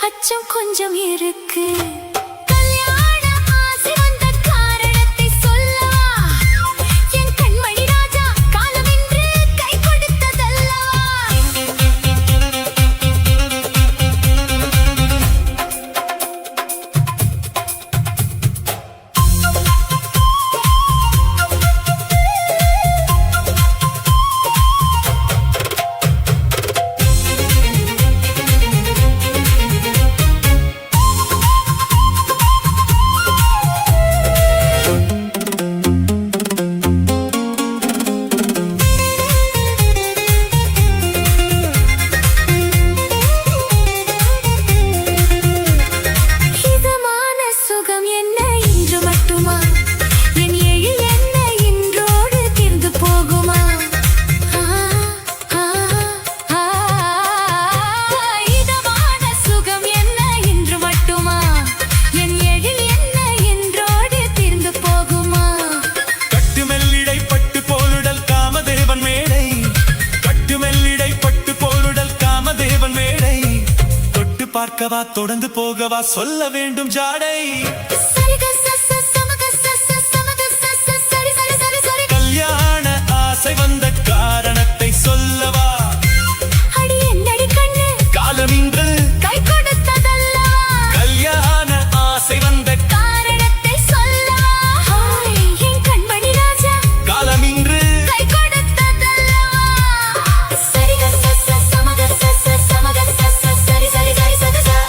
அச்சம் கொஞ்சம் இருக்கு. கல்யாண ஆசை வந்த காரணத்தை சொல்லவா என் கண்மணி ராஜா, காலமின்று கை கொடுத்ததல்லவா. பார்க்கவா தொடர்ந்து போகவா சொல்ல வேண்டும் ஜாடை சரிக சச சமக சச சமக சச சரி சரி சரி சரி கல்யாண ஆசை வந்த காரணத்தை சொல்லவா அடி என்னடி கண்ணு காலம் இன்று கை கொடுத்ததல்லவா கல்யாண ஆசை வந்த காரணத்தை சொல்லவா ஹாய் என் கண்மணி ராஜா காலம் இன்று கை கொடுத்ததல்லவா சரிக சச சமக சச சமக சச சரி சரி சரி சரி சரி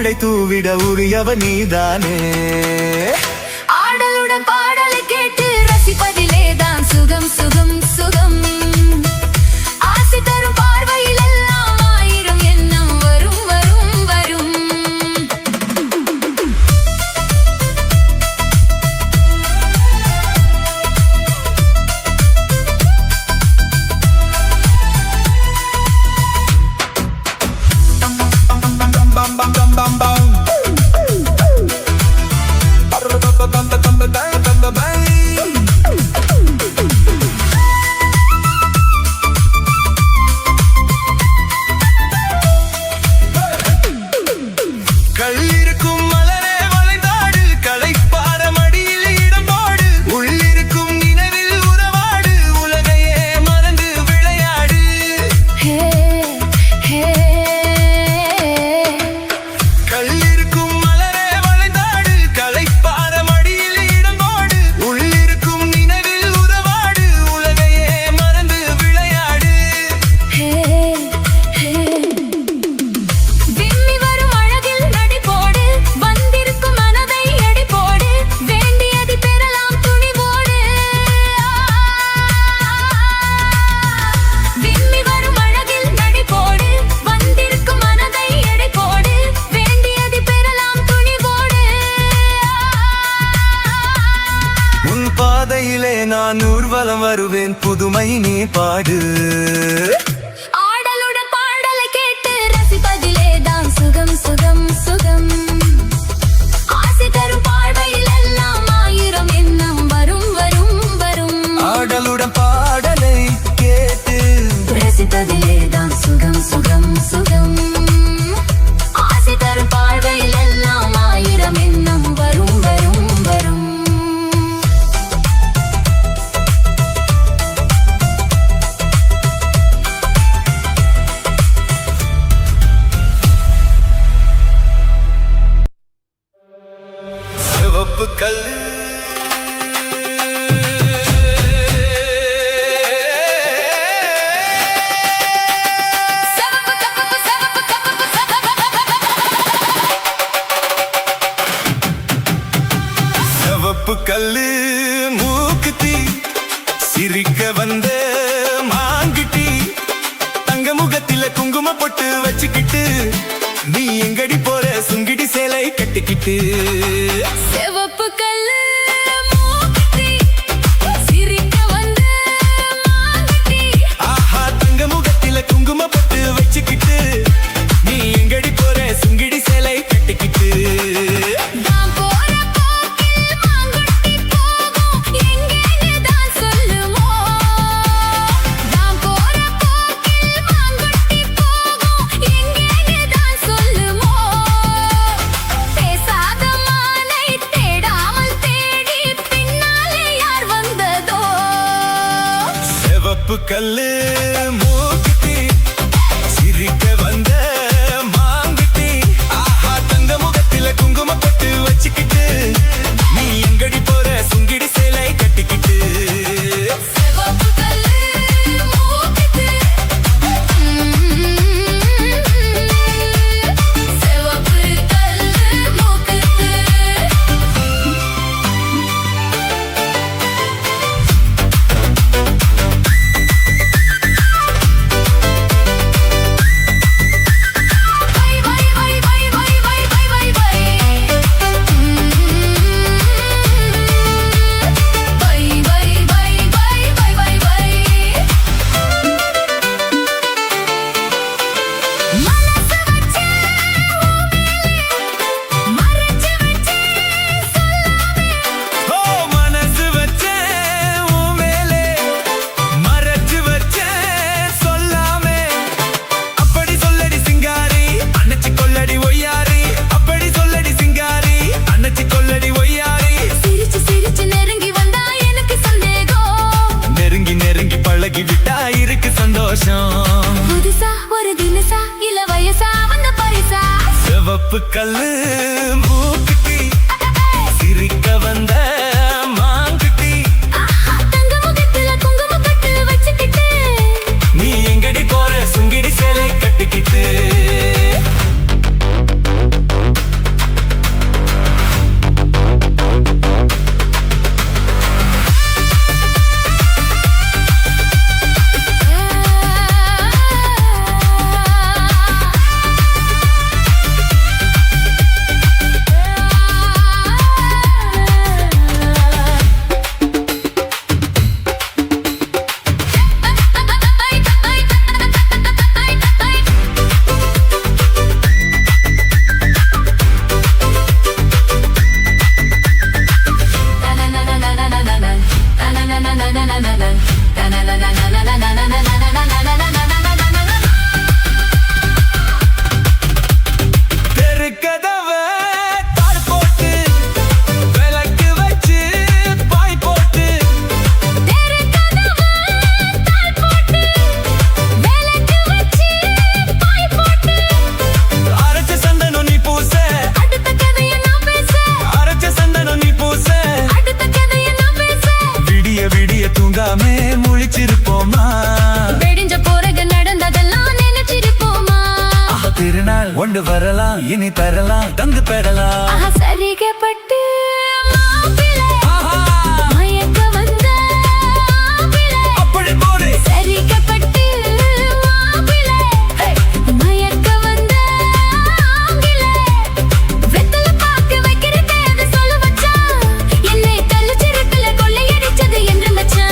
பூமழை தூவிட உரியவ நீதானே. ஆடலுடன் பாடலை கேட்டு ரசிப்பதிலேதான் சுகம் சுகம் சுகம். ஆசை தரும் பார்வையில் எல்லாம் ஆயிரம் எண்ணம் வரும் வரும் வரும். கள்ளிருக்கும் மலரே வளைந்தாடு, களைப்பார மடியில் இடம்போடு, உள்ளிருக்கும் நினைவில் உறவாடு, உலகையே மறந்து விளையாடு. ஹே ஹே. கள்ளிருக்கும் மலரே வளைந்தாடு, களைப்பார மடியில் இடம்போடு, உள்ளிருக்கும் நினைவில் உறவாடு, உலகையே மறந்து விளையாடு. ஹே ஹே. விம்மி வரும் அழகில் நடிபோடு, வந்திருக்கும் மனதை எடைபோடு, வேண்டியதை பெறலாம் துணிவோடு. விம்மி வரும் அழகில் நடிபோடு, வந்திருக்கும் மனதை எடைபோடு, வேண்டியதை பெறலாம் துணிவோடு. உன் பாதையிலே நான் ஊர்வலம் வருவேன், புதுமை நீ பாடு. ஆடலுடன் பாடலை கேட்டு ரசிப்பதிலேதான் சுகம் சுகம் சுகம். ஆசை தரும் பார்வையில் எல்லாம் ஆயிரம் எண்ணம் வரும் வரும் வரும். ஆடலுடன் பாடலை கேட்டு ரசிப்பதிலேதான் சுகம் சுகம் சுகம். ஆசை தரும் பார்வையில் எல்லாம் ஆயிரம் எண்ணம் வரும் வரும் வரும். சிவப்பு கல்லு சவப்பு கப்பப்பு சவப்பு கப்பப்பு சிவப்பு கல்லு மூக்குத்தி, சிரிக்க வந்த மாங்கிட்டி, தங்க முகத்தில குங்கும பொட்டு வச்சுக்கிட்டு, நீ எங்கடி போற சுங்கிடி சேலை கட்டிக்கிட்டு. சிவப்பு கல்லு மூக்குத்தி, சிரிக்க வந்த மாங்குட்டி. ஆஹா தங்க முகத்தில குங்கும பொட்டு வச்சுக்கிட்டு, நீ எங்கடி போற சுங்கிடி சேலை கட்டிக்கிட்டு. நான் போற போக்கில் மாங்குட்டி போகும், எங்கேன்னு தான் சொல்லுமோ. நான் போற போக்கில் மாங்குட்டி போகும், எங்கேன்னு தான் சொல்லுமோ. பேசாத மானை தேடாமல் தேடி பின்னாலே யார் வந்ததோ. சிவப்பு கல்லு மூக்குத்தி, சிரிக்க வந்த மாங்குட்டி, ஆஹா தங்க முகத்தில குங்கும பொட்டு வச்சுக்கிட்டு, நீ எங்கடி போற சுங்கிடி சேலை கட்டிக்கிட்டு. சிவப்பு கல்லு மூக்குத்தி, சிவப்பு கல்லு மூக்குத்தி. வை வை வை வை வை வை வை வை வை. வை வை வை வை வை வை வை. மனசு வச்சே மறைச்சு வச்சே சொல்லாமே. ஓ மனசு வச்சே உன் மேலே, மறைச்சு வச்சே சொல்லாமே. அப்படி சொல்லடி சிங்காரி, அணைச்சு கொள்ளடி ஒய்யாரி. அப்படி சொல்லடி சிங்காரி, அணைச்சு கொள்ளடி ஒய்யாரி. சிரிச்சு சிரிச்சு நெருங்கி வந்தா எனக்கு சந்தேகம். நெருங்கி நெருங்கி பழகி விட்டா இருக்கு சந்தோஷம். புதுசா ஒரு தினசா இல்ல வயசா வந்த பரிசா. சிவப்பு கல்லு மூக்குத்தி, சிரிக்க வந்த மாங்குட்டி, ஆஹா, தங்க முகத்துல குங்கும பொட்டு வச்சுக்கிட்டு, நீ எங்கடி போற சுங்கிடி சேலை கட்டிக்கிட்டு. முழிச்சிருப்போமா வெடிஞ்ச பிறகு நடந்ததெல்லாம் நினைச்சிருப்போமா திருநாள் ஒன்று வரலாம் இனி தரலாம் தந்து பெறலாம் சரிகப்பட்டு மயக்க வந்த அப்படி போடு சரிகப்பட்டு மயக்க வந்த வெத்தல பாக்கு வைக்கிறதே அதை சொல்ல வச்சான் என்னை தள்ளிச்சிருக்குல கொள்ளையடிச்சது என்று மச்சான்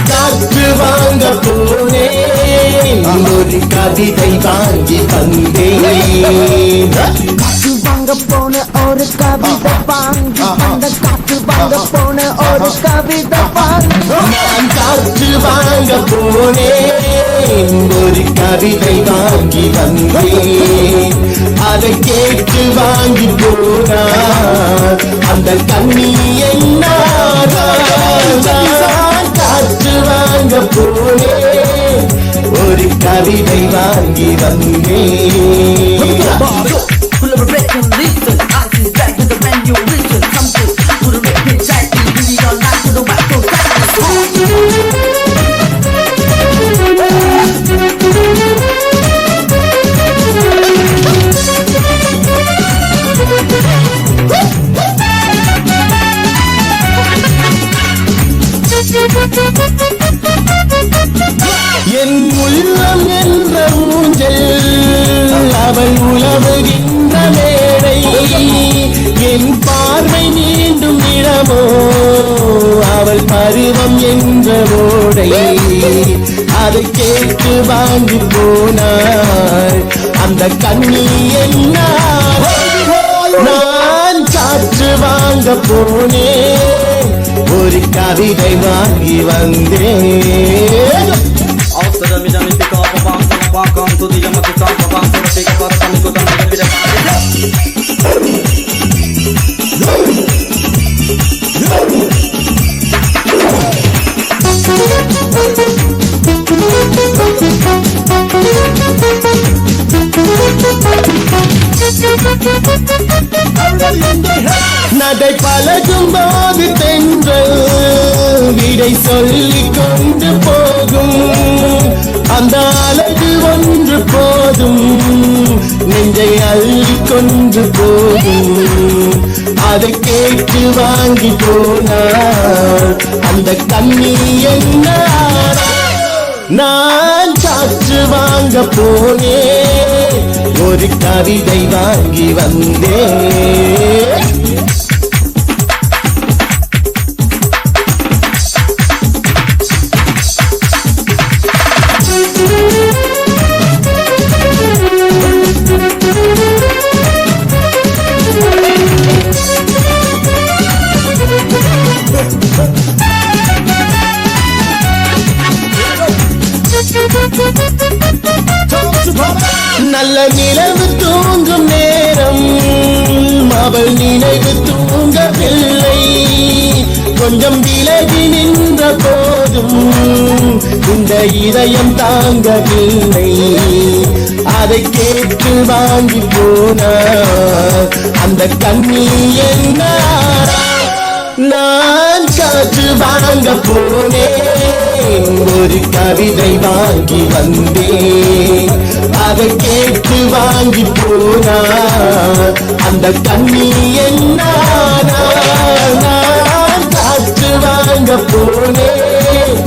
காற்று வாங்க போனேன் ஒரு கவிதை வாங்கி வந்தேன் காற்று வாங்க போன ஒரு கவிதை வாங்கி அந்த காற்று வாங்க போன ஒரு கவிதை வாங்கி நான் காற்று வாங்க போனேன் ஒரு கவிதை வாங்கி வந்தேன் அதை கேட்டு வாங்கி போனார் அந்த கண்ணி என்ன காற்று வாங்க போனேன் ஒரு கவிதை வாங்கி வந்தேன் Pull up a break and listen. I see back with a brand new vision. Something to the make me tight. Really all night to the back of என் உள்ளம் என்ற ஊஞ்சல் அவள் உலவுகின்ற மேடை என் பார்வை நீண்டும் இடமோ அவள் பருவம் என்ற ஓடை அதை கேட்டு வாங்கி போனாள் அந்த கண்ணி என்ன நான் காற்று வாங்க போனேன் ஒரு கவிதை வாங்கி வந்தேன் Also the middle is pick up a bounce and walk on to the yam to talk about the big part and go down to the நடை பழகும் போது தென்றல் விடை சொல்லிக் கொண்டு போகும் அந்த அழகு ஒன்று போதும் நெஞ்சை அள்ளி கொண்டு போகும் அதை கேட்டு வாங்கி போனார் அந்த கண்ணி என்ன நான் காற்று வாங்க போனேன் ஒரு கவிதை வாங்கி வந்தேன் நல்ல நிலவு தூங்கும் நேரம் அவள் நினைவு தூங்கவில்லை கொஞ்சம் விலகி நின்ற போதும் இந்த இதயம் தாங்கவில்லை அதை கேட்டு வாங்கி போனார் அந்த கண்ணி என்ன நான் காற்று வாங்க போனேன் ஒரு கவிதை வாங்கி வந்தேன் அதை கேட்டு வாங்கி போனார் அந்த கண்ணி என்ன நான் காற்று வாங்க போனேன்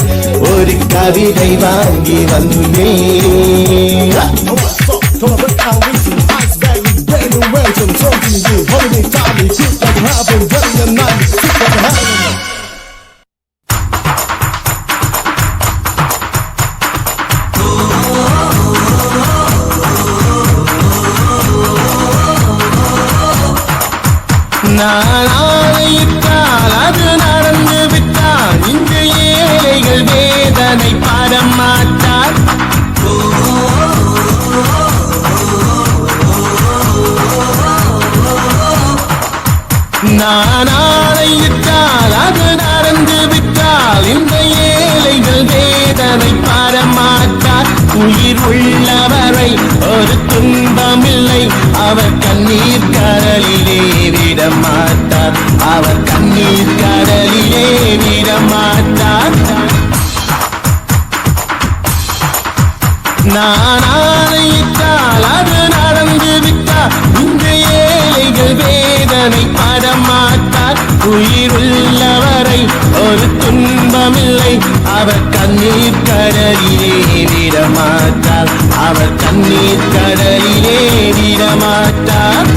ஒரு கவிதை வாங்கி வந்தேன் நான் ஆணையிட்டால் அது நடந்து விட்டால் இங்கு ஏழைகள் வேதனை படமாட்டார். நான் ஆணையிட்டால் அது நடந்து விட்டால் இந்த ஏழைகள் வேதனை படமாட்டார். உயிர் உள்ளவரை ஒரு துன்பமில்லை, அவர் கண்ணீர் கடலிலே விடமாட்டார். அவர் கண்ணீர் கடலிலே விடமாட்டார். நான் ஆணையிட்டால் அது நடந்து விட்டால் இந்த ஏழைகள் வேதனை படமாட்டார். உயிருள்ளவரை ஒரு துன்பமில்லை, அவர் கண்ணீர் கடலிலே விடமாட்டார். அவர் கண்ணீர் கடலிலே விடமாட்டார்.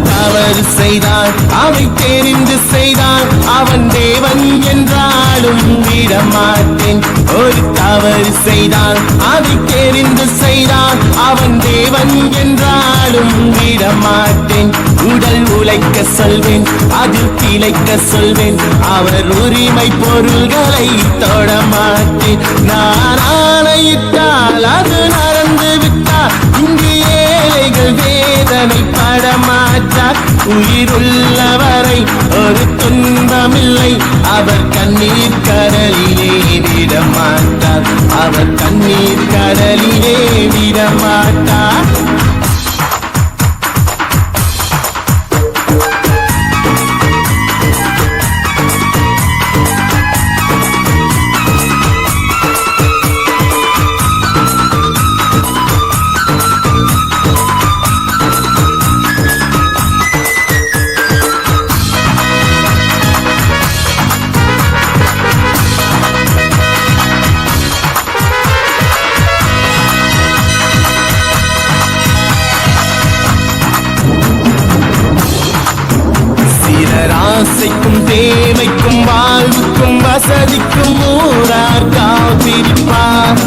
தவறு செய்தான் அவை தெரிந்து செய்தான் அவன் தேவன் என்றாலும் விடமாட்டேன். ஒரு தவறு செய்தான் அதை தெரிந்து செய்தான் அவன் தேவன் என்றாலும் விடமாட்டேன். உடல் உழைக்க சொல்வேன், அதில் திளைக்க சொல்வேன், அவர் உரிமை பொருள்களை தொடமாட்டேன். நான் ஆணையிட்டால் அது நடந்து விட்டால் இங்கு ஏழைகள் வேதனை படமாட்டார். உயிருள்ளவரை ஒரு துன்பமில்லை, அவர் கண்ணீர் கடலிலே விடமாட்டார். அவர் கண்ணீர் கடலிலே விடமாட்டார். ஆசைக்கும் தேவைக்கும் வாழ்வுக்கும் வசதிக்கும் ஊரார் காத்திருப்பார்.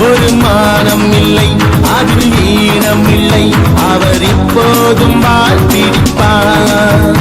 ஒரு மானம் இல்லை, அதில் ஈனம் இல்லை, அவர் இப்போதும் வாழ்த்திருப்பார்.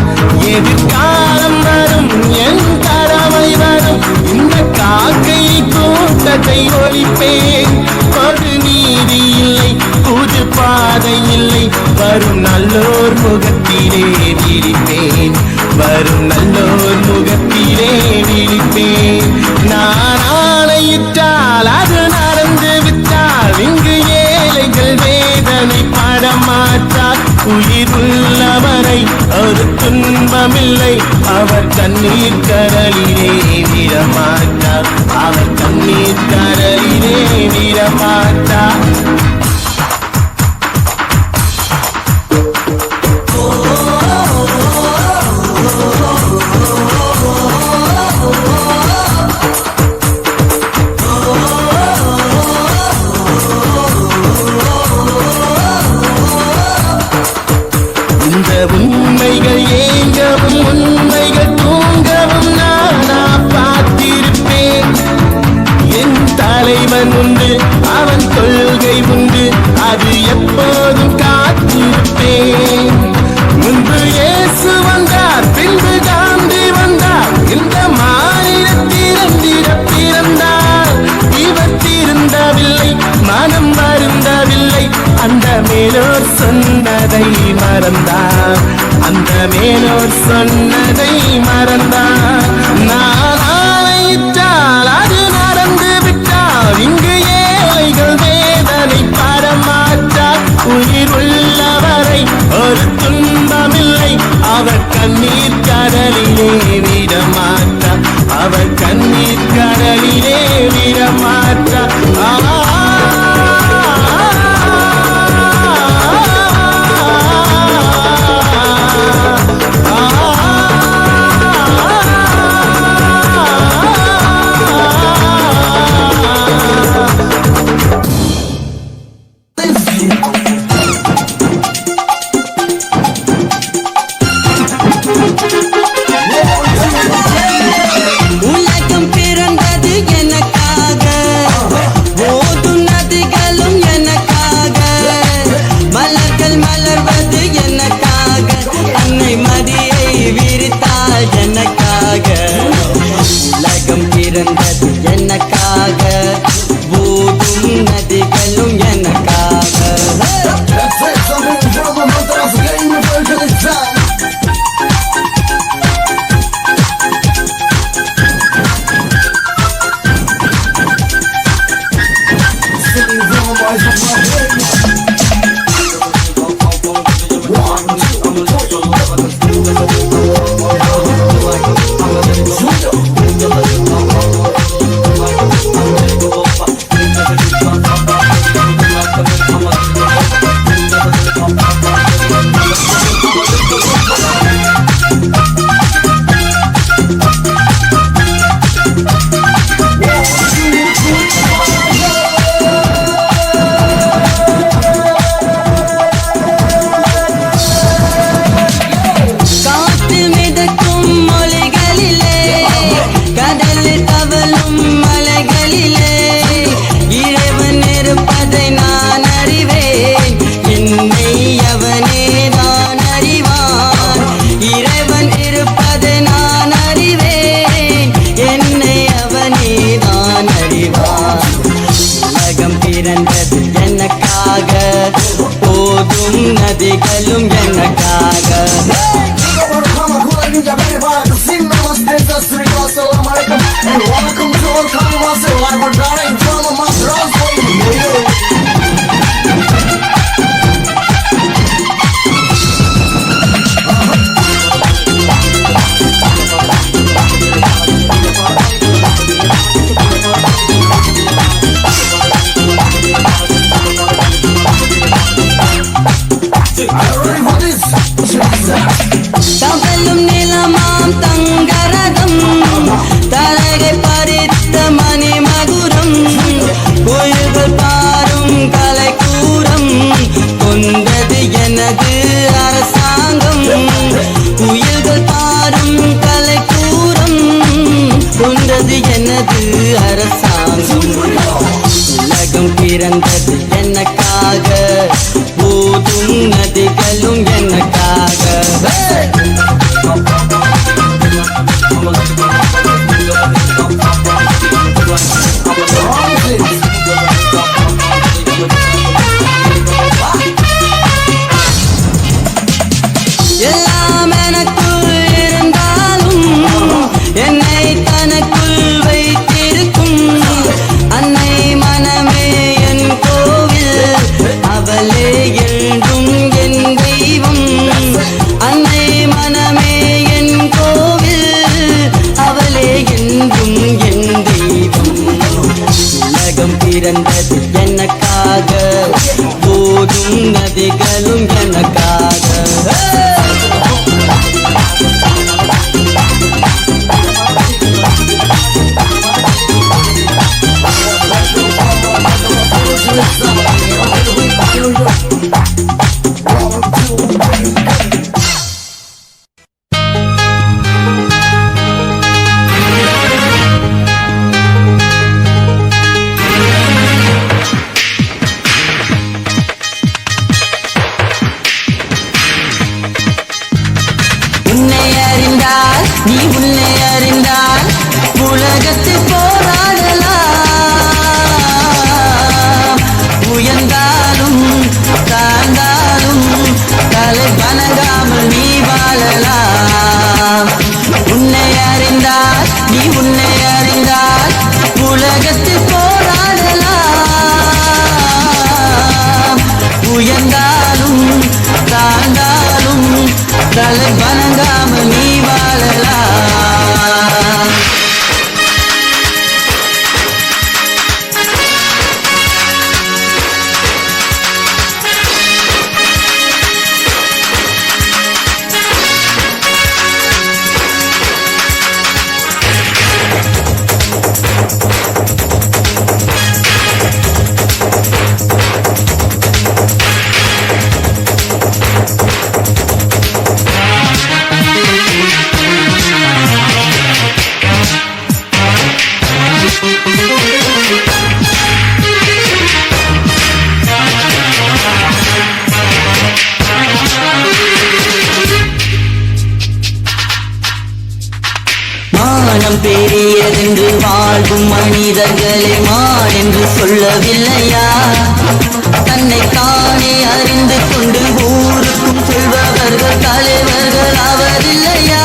எதிர்காலம் வரும், என் கடமை வரும், இந்த காக்கை கூட்டத்தை ஒழிப்பேன். ஒரு நீதி இல்லை, புது பாதை இல்லை, வரும் நல்லோர் முகத்திலே விழிப்பேன். வரும் நல்லோர் முகத்திலே விழிப்பேன். நான் ஆணையிட்டால் அது நடந்து விட்டால் இங்கு ஏழைகள் வேதனை படமாட்டார். உயிருள்ளவரை ஒரு துன்பமில்லை, அவர் கண்ணீர் கடலிலே விடமாட்டார். அவர் கண்ணீர் கடலிலே விடமாட்டார். உண்மைகள் ஏங்கவும் உண்மைகள் தூங்கவும் நானா பார்த்திருப்பேன். என் தலைவன் உண்டு, அவன் கொள்கை உண்டு, அது எப்போதும் காத்திருப்பேன். முன்பு இயேசு வந்தார், பின்பு காந்தி வந்தார், இந்த மாநிலத்திறந்திட பிறந்தார். இவர் திருந்தவில்லை, மனம் வருந்தவில்லை, அந்த மேலோர் சொன்னதை மறந்தார். அந்த மேலோர் சொன்னதை மறந்தார். நான் ஆணையிட்டால் அது நடந்து விட்டால் இங்கு ஏழைகள் வேதனை படமாட்டார். உயிர் உள்ளவரை ஒரு துன்பமில்லை, அவர் கண்ணீர் கடலிலே விடமாட்டார். அவர் கண்ணீர் கடலிலே விடமாட்டார். எனக்காக போதும் நதிகளும் எனக்காக Let's say something from a mother of game version is done. Sitting from my voice of my head. காற்று மிதக்கும் மொழிகளிலே கடல் தவழும் மலைகளிலே இறைவன் இருப்பதை நான் அறிவேன் என்னை அவனே தான் அறிவான் இறைவன் இருப்பதை நான் அறிவேன் என்னை அவனே தான் அறிவான் உலகம் பிறந்தது எனக்காக போதும் நதிகளும் எனக்காக Welcome to our conversation. Like we're dying from a mother of தவழும் நிலமாம் தங்கரதம் தலகை பறித்த மணி மகுரம் கோயில்கள் பாரும் கலைக்கூடம் கொண்டது எனது அரசாங்கம் குயில்கள் பாரும் கலைக்கூடம் கொண்டது எனது அரசாங்கம் உலகம் பிறந்தது எனக்காக போதும் நதிகளும் எனக்காக எல்லாம் எனக்குள் இருந்தாலும் என்னை தனக்குள் வைத்திருக்கும் அன்னை மனமே என் கோவில் அவளே என்றும் என் தெய்வம் அன்னை மனமே என் கோவில் அவளே என்றும் என் தெய்வம் உலகம் பிறந்தது எனக்காக போதும் நதிகளும் எனக்காக உன்னை அறிந்தால் நீ உன்னை அறிந்தால் உலகத்தில் போராடலாம் உயர்ந்தாலும் தாழ்ந்தாலும் தலை வணங்காமல் நீ வாழலாம் உன்னை அறிந்தால் நீ உன்னை அறிந்தால் உலகத்தில் போராடலாம் உயர்ந்தாலும் தாழ்ந்தாலும் தலை வணங்காமல் நீ வாழலாம் அறிந்தவர்களை மான் என்று சொல்லவில்லையா? தன்னை தானே அறிந்து கொண்டு ஊருக்கும் சொல்பவர்கள் தலைவர்கள் ஆவதில்லையா?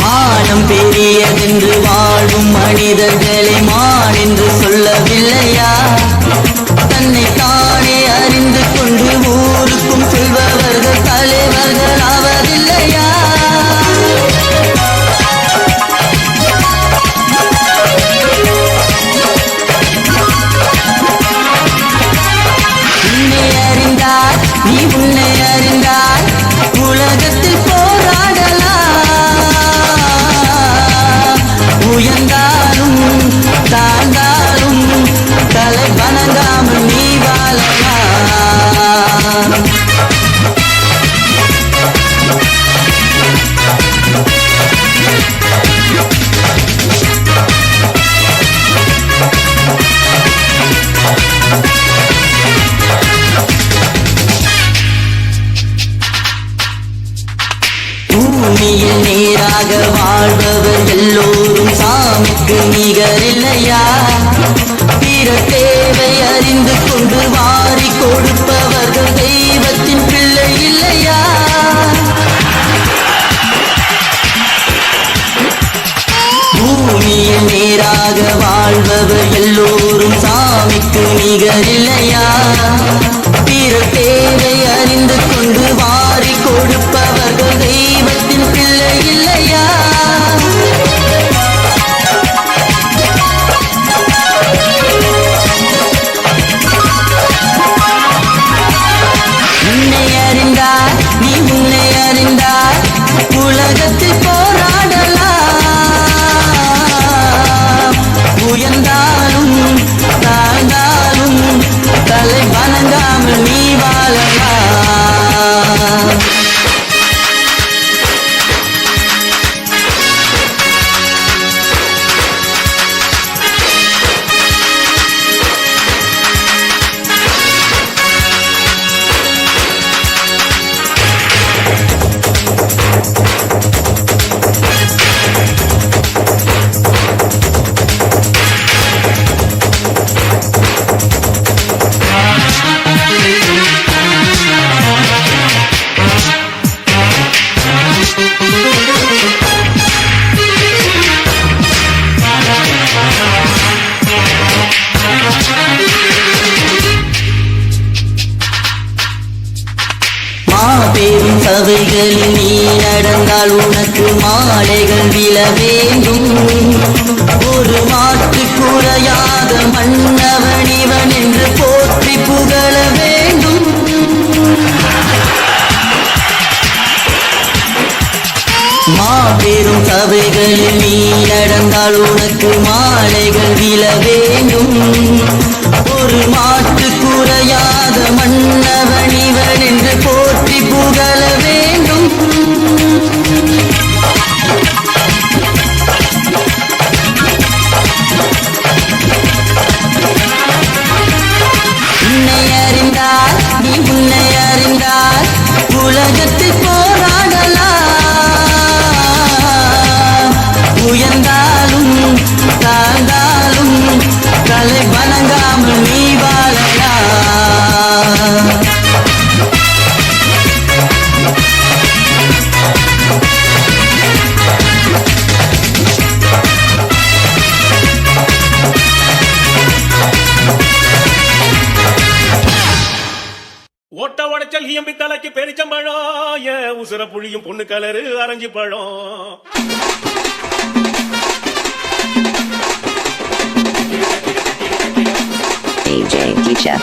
மானம் பெரியதென்று வாழும் மனிதர்களை மான் என்று சொல்லவில்லையா? தன்னை தானே அறிந்து கொண்டு ஊருக்கும் சொல்பவர்கள் தலைவர்கள் ஆவதில்லையா? உன்னை அறிந்தார், நீ உன்னை அறிந்தார், உலகத்தில் போராடலாம். உயர்ந்தாலும் தாழ்ந்தாலும் தலை வணங்காமல் நீ வாழலாம். பூமியில் நேராக வாழ்பவர் எல்லோரும் சாமிக்கு நிகரில்லையா? பிற தேவை அறிந்து கொண்டு வாரி கொடுப்பவர்கள் தெய்வத்தின் பிள்ளை இல்லையா? பூமியில் நேராக வாழ்பவர் எல்லோரும் சாமிக்கு நிகரில்லையா? பிற தேவை அறிந்து கொண்டு வாரி கொடுப்பவர்கள் தெய்வத்தின் பிள்ளை இல்லையா? உன்னை அறிந்தார், நீ உன்னை அறிந்தார், உலகத்தில் போராடலாம். உயர்ந்தாலும் தாழ்ந்தாலும் தலை வணங்காமல் நீ வாழலாம். மாபெரும் சபைகளில் நீ நடந்தால் உனக்கு மாலைகள் விழ வேண்டும். ஒரு மாற்று குறையாத மன்னவன் இவன் என்று போற்றி புகழ வேண்டும். மாபெரும் சபைகளில் நீ நடந்தால் உனக்கு மாலைகள் விழ வேண்டும். ஒரு மாற்று குறையாத மன்னவன் இவன் என்று போற்றி புகழ வேண்டும். உன்னை அறிந்தார், நீ உன்னை அறிந்தார், உலகத்தில் போராடலாம். உயர்ந்தாலும் தாழ்ந்தாலும் தலை வணங்காமல் நீ வாழலாம். ஓட்ட உடைச்சல் இயம்பி தலைக்கு பெரிச்சம்பழம், உசுர புழியும் பொண்ணு கலரு அரைஞ்சி பழம். DJ Teacher.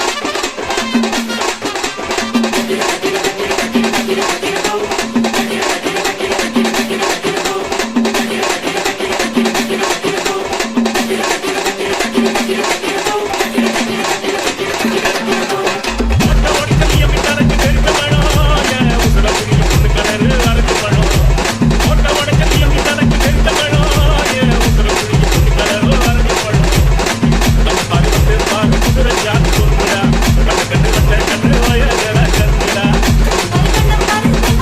கண்ணு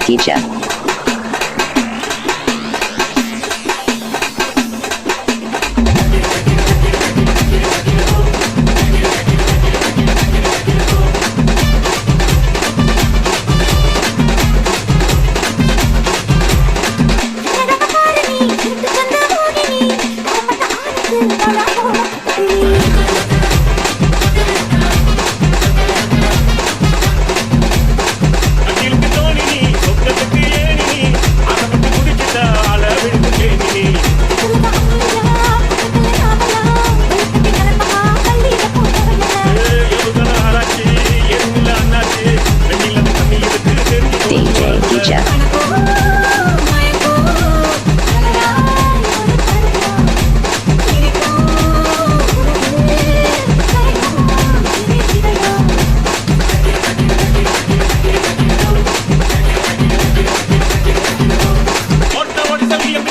teacher. அகிலுக்கு தோணி நீ சொர்க்கத்துக்கு ஏணி நீ ஆசைப்பட்டு குடிச்சிட்ட ஆள விழுந்து தேனி நீ எதுதன ஆராய்ச்சி எண்ணில அண்ணாச்சி வெண்ணில தண்ணி இருக்கு தெரிஞ்சு DJ teacher. ஓட்ட ஓடி செல்லியம்